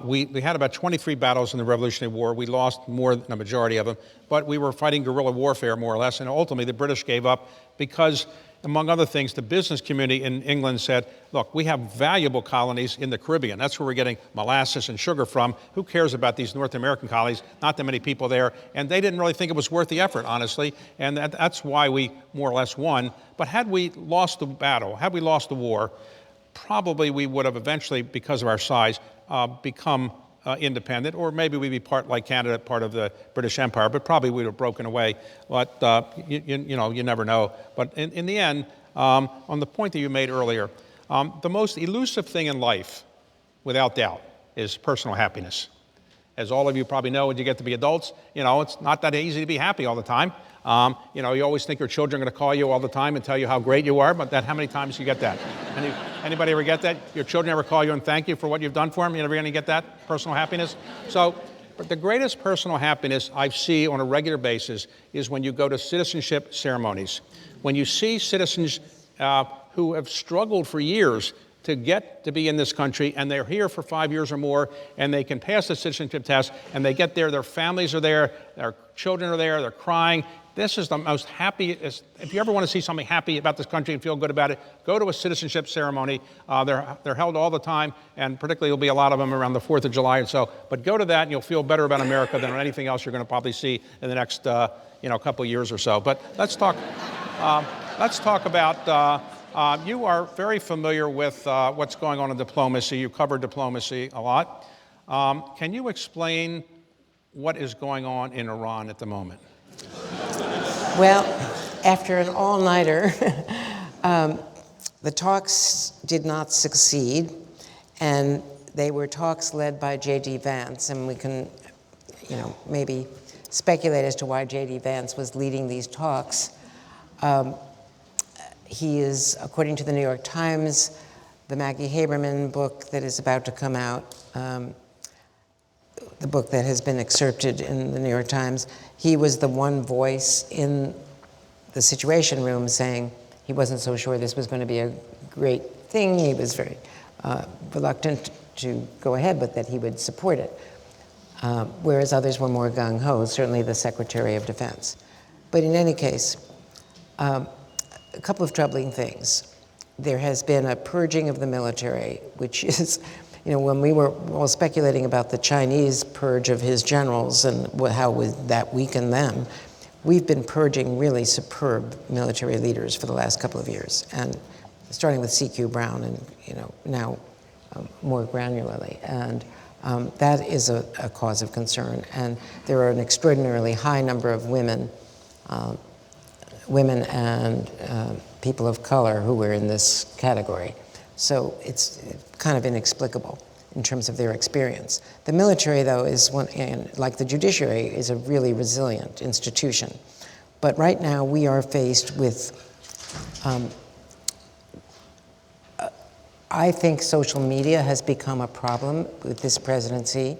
We had about 23 battles in the Revolutionary War. We lost more than a majority of them, but we were fighting guerrilla warfare more or less, and ultimately the British gave up because, among other things, the business community in England said, look, we have valuable colonies in the Caribbean. That's where we're getting molasses and sugar from. Who cares about these North American colonies? Not that many people there. And they didn't really think it was worth the effort, honestly. And that's why we more or less won. But had we lost the battle, had we lost the war, probably we would have eventually, because of our size, become independent, or maybe we'd be part, like Canada, part of the British Empire, but probably we'd have broken away. But you never know. But in the end, on the point that you made earlier, the most elusive thing in life, without doubt, is personal happiness. As all of you probably know, when you get to be adults, it's not that easy to be happy all the time. You always think your children are going to call you all the time and tell you how great you are, but how many times do you get that? Anybody ever get that? Your children ever call you and thank you for what you've done for them? You never going to get that personal happiness? But the greatest personal happiness I see on a regular basis is when you go to citizenship ceremonies. When you see citizens who have struggled for years to get to be in this country, and they're here for 5 years or more, and they can pass the citizenship test, and they get there, their families are there, their children are there, they're crying. This is the most happiest. If you ever want to see something happy about this country and feel good about it, go to a citizenship ceremony. They're held all the time, and particularly there'll be a lot of them around the 4th of July and so. But go to that, and you'll feel better about America than anything else you're going to probably see in the next couple of years or so. But let's talk. Let's talk about. You are very familiar with what's going on in diplomacy. You cover diplomacy a lot. Can you explain what is going on in Iran at the moment? Well, after an all-nighter, the talks did not succeed, and they were talks led by J.D. Vance, and we can, maybe speculate as to why J.D. Vance was leading these talks. He is, according to the New York Times, the Maggie Haberman book that is about to come out, the book that has been excerpted in the New York Times, he was the one voice in the Situation Room saying he wasn't so sure this was going to be a great thing. He was very reluctant to go ahead, but that he would support it, whereas others were more gung-ho, certainly the Secretary of Defense. But in any case, a couple of troubling things. There has been a purging of the military, which is, when we were all speculating about the Chinese purge of his generals and how would that weaken them, we've been purging really superb military leaders for the last couple of years, and starting with C.Q. Brown and, now more granularly. And that is a cause of concern. And there are an extraordinarily high number of women and people of color who were in this category. So it's kind of inexplicable in terms of their experience. The military, though, is one, and like the judiciary, is a really resilient institution. But right now we are faced with, I think social media has become a problem with this presidency,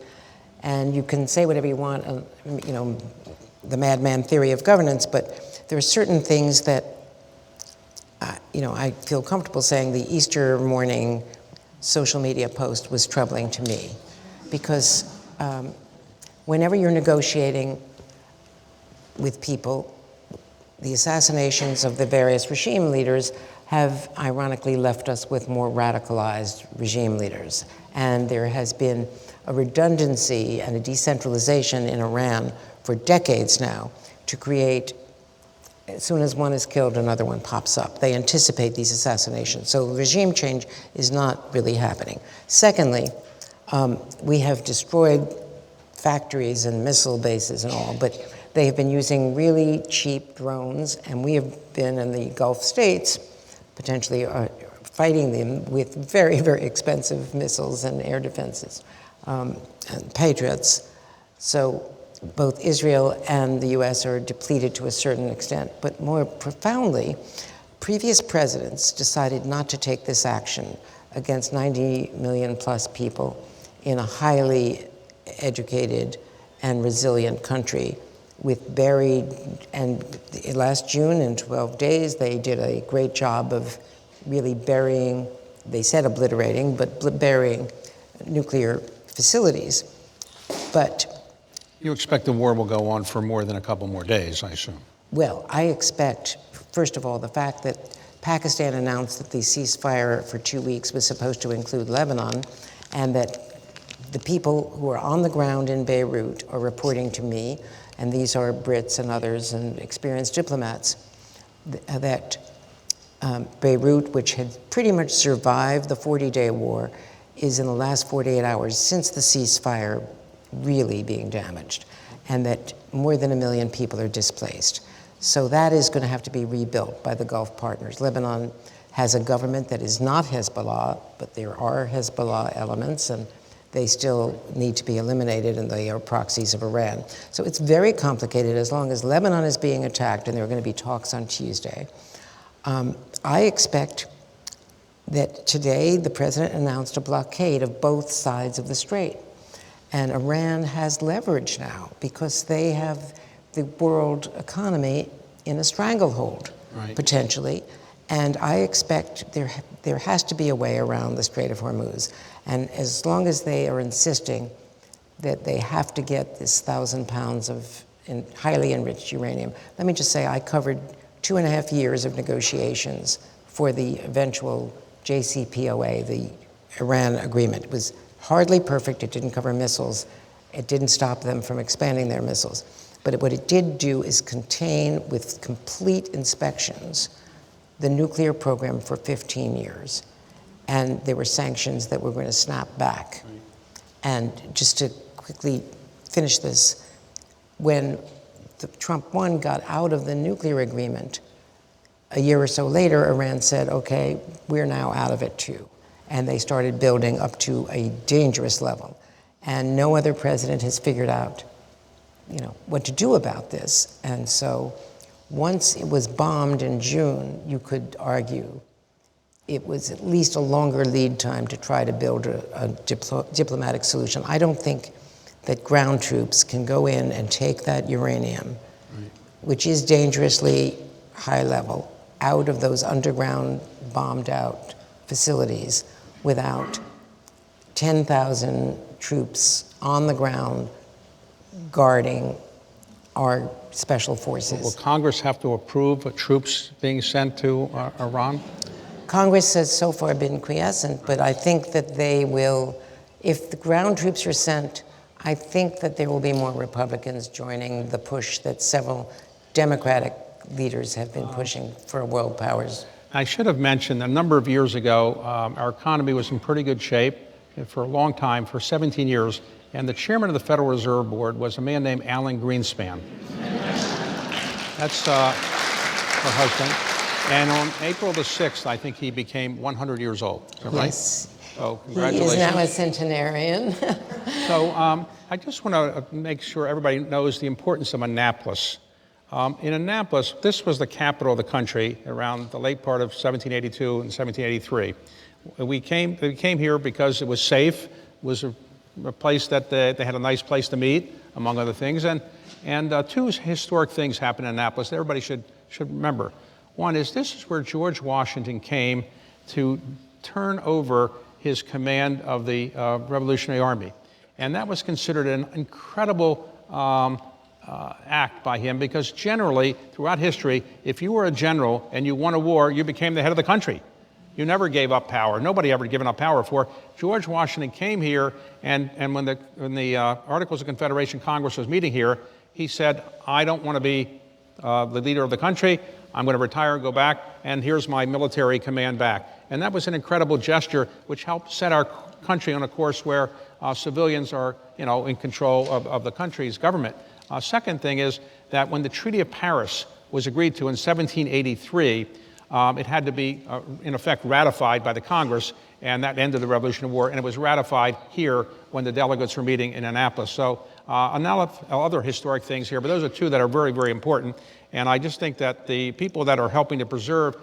And you can say whatever you want, the madman theory of governance, but there are certain things that, I feel comfortable saying the Easter morning social media post was troubling to me. Because whenever you're negotiating with people, the assassinations of the various regime leaders have ironically left us with more radicalized regime leaders. And there has been a redundancy and a decentralization in Iran for decades now to create, as soon as one is killed, another one pops up. They anticipate these assassinations. So regime change is not really happening. Secondly, we have destroyed factories and missile bases and all, but they have been using really cheap drones, and we have been in the Gulf states potentially fighting them with very, very expensive missiles and air defenses and Patriots. So both Israel and the US are depleted to a certain extent. But more profoundly, previous presidents decided not to take this action against 90 million plus people in a highly educated and resilient country with buried, and last June in 12 days, they did a great job of really burying, they said obliterating, but burying nuclear facilities. But You expect the war will go on for more than a couple more days, I assume. well, I expect, first of all, the fact that Pakistan announced that the ceasefire for 2 weeks was supposed to include Lebanon, and that the people who are on the ground in Beirut are reporting to me, and these are Brits and others and experienced diplomats, that Beirut, which had pretty much survived the 40-day war, is in the last 48 hours since the ceasefire really being damaged, and that more than 1 million people are displaced. So that is going to have to be rebuilt by the Gulf partners. Lebanon has a government that is not Hezbollah, but there are Hezbollah elements, and they still need to be eliminated, and they are proxies of Iran. So it's very complicated. As long as Lebanon is being attacked, and there are going to be talks on Tuesday, I expect that today the president announced a blockade of both sides of the strait. And Iran has leverage now because they have the world economy in a stranglehold, right, potentially. And I expect there has to be a way around the Strait of Hormuz. And as long as they are insisting that they have to get this 1,000 pounds of highly enriched uranium, let me just say I covered 2.5 years of negotiations for the eventual JCPOA, the Iran agreement. It was hardly perfect. It didn't cover missiles. It didn't stop them from expanding their missiles. But what it did do is contain, with complete inspections, the nuclear program for 15 years. And there were sanctions that were going to snap back. Right. And just to quickly finish this, when Trump 1 got out of the nuclear agreement, a year or so later, Iran said, okay, we're now out of it too. And they started building up to a dangerous level. And no other president has figured out, what to do about this. And so once it was bombed in June, you could argue it was at least a longer lead time to try to build a diplomatic solution. I don't think that ground troops can go in and take that uranium, right, which is dangerously high level, out of those underground bombed out facilities without 10,000 troops on the ground guarding our special forces. Will Congress have to approve troops being sent to Iran? Congress has so far been quiescent, but I think that they will, if the ground troops are sent, I think that there will be more Republicans joining the push that several Democratic leaders have been pushing for world powers. I should have mentioned a number of years ago, our economy was in pretty good shape for a long time, for 17 years, and the chairman of the Federal Reserve Board was a man named Alan Greenspan. That's her husband. And on April the 6th, I think he became 100 years old. Is that right? Yes. So congratulations. He is now a centenarian. So I just want to make sure everybody knows the importance of Annapolis. In Annapolis, this was the capital of the country around the late part of 1782 and 1783. We came here because it was safe, was a place that they had a nice place to meet, among other things. And two historic things happened in Annapolis that everybody should remember. One is this is where George Washington came to turn over his command of the Revolutionary Army. And that was considered an incredible act by him, because generally, throughout history, if you were a general and you won a war, you became the head of the country. You never gave up power. Nobody ever given up power before. George Washington came here, and when the Articles of Confederation Congress was meeting here, he said, I don't want to be the leader of the country. I'm going to retire and go back, and here's my military command back. And that was an incredible gesture which helped set our country on a course where civilians are, in control of the country's government. Second thing is that when the Treaty of Paris was agreed to in 1783, it had to be, in effect, ratified by the Congress, and that ended the Revolutionary War, and it was ratified here when the delegates were meeting in Annapolis. So other historic things here, but those are two that are very, very important. And I just think that the people that are helping to preserve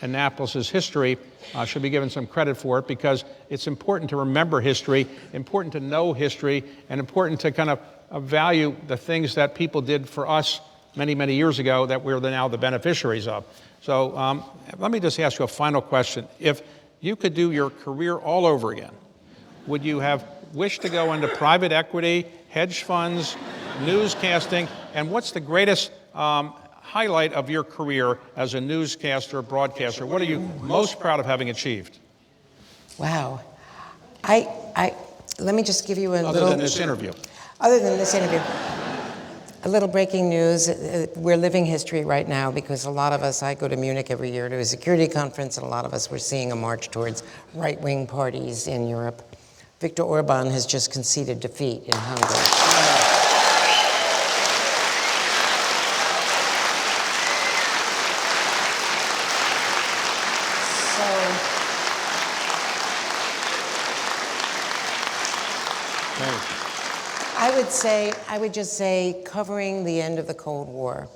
Annapolis's history should be given some credit for it, because it's important to remember history, important to know history, and important to kind of value the things that people did for us many, many years ago that we're now the beneficiaries of. So let me just ask you a final question. If you could do your career all over again, would you have wished to go into private equity, hedge funds, newscasting, and what's the greatest highlight of your career as a newscaster, broadcaster? What are you most proud of having achieved? Wow. Let me just give you a little... Other than this interview. Other than this interview. A little breaking news. We're living history right now, because a lot of us, I go to Munich every year to a security conference, and a lot of us were seeing a march towards right-wing parties in Europe. Viktor Orban has just conceded defeat in Hungary. I would just say, covering the end of the Cold War,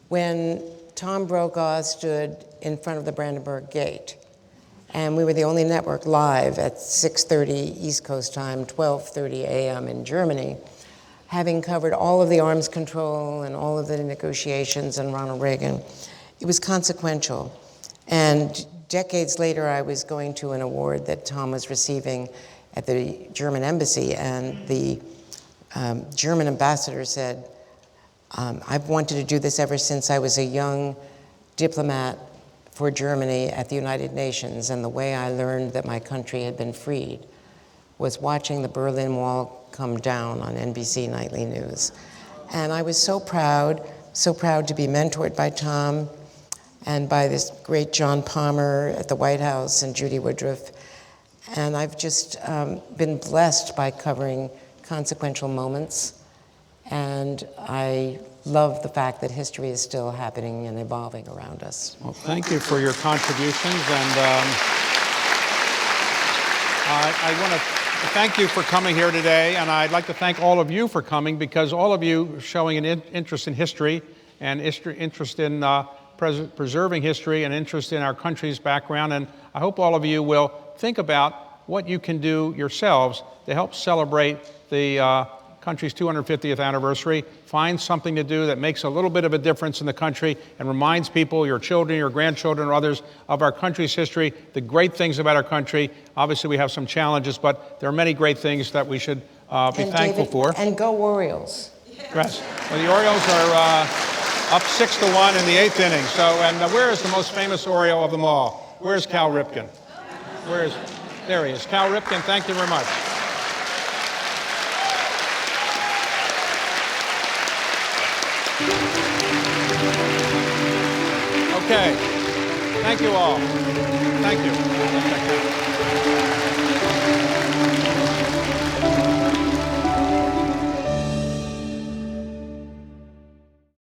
when Tom Brokaw stood in front of the Brandenburg Gate, and we were the only network live at 6:30 East Coast time, 12:30 a.m. in Germany, having covered all of the arms control and all of the negotiations and Ronald Reagan, it was consequential. And decades later, I was going to an award that Tom was receiving at the German embassy, and the German ambassador said, I've wanted to do this ever since I was a young diplomat for Germany at the United Nations, and the way I learned that my country had been freed was watching the Berlin Wall come down on NBC Nightly News. And I was so proud to be mentored by Tom and by this great John Palmer at the White House and Judy Woodruff. And I've just been blessed by covering consequential moments. And I love the fact that history is still happening and evolving around us. Well, thank you for your contributions. And I want to thank you for coming here today. And I'd like to thank all of you for coming, because all of you showing an interest in history and interest in preserving history and interest in our country's background. And I hope all of you will think about what you can do yourselves to help celebrate the country's 250th anniversary. Find something to do that makes a little bit of a difference in the country and reminds people, your children, your grandchildren, or others, of our country's history, the great things about our country. Obviously, we have some challenges, but there are many great things that we should be thankful for. And go Orioles. Yes. Well, the Orioles are up 6-1 in the 8th inning. So, and where is the most famous Oriole of them all? Where's Cal Ripken? There he is. Cal Ripken, thank you very much. Okay. Thank you all. Thank you.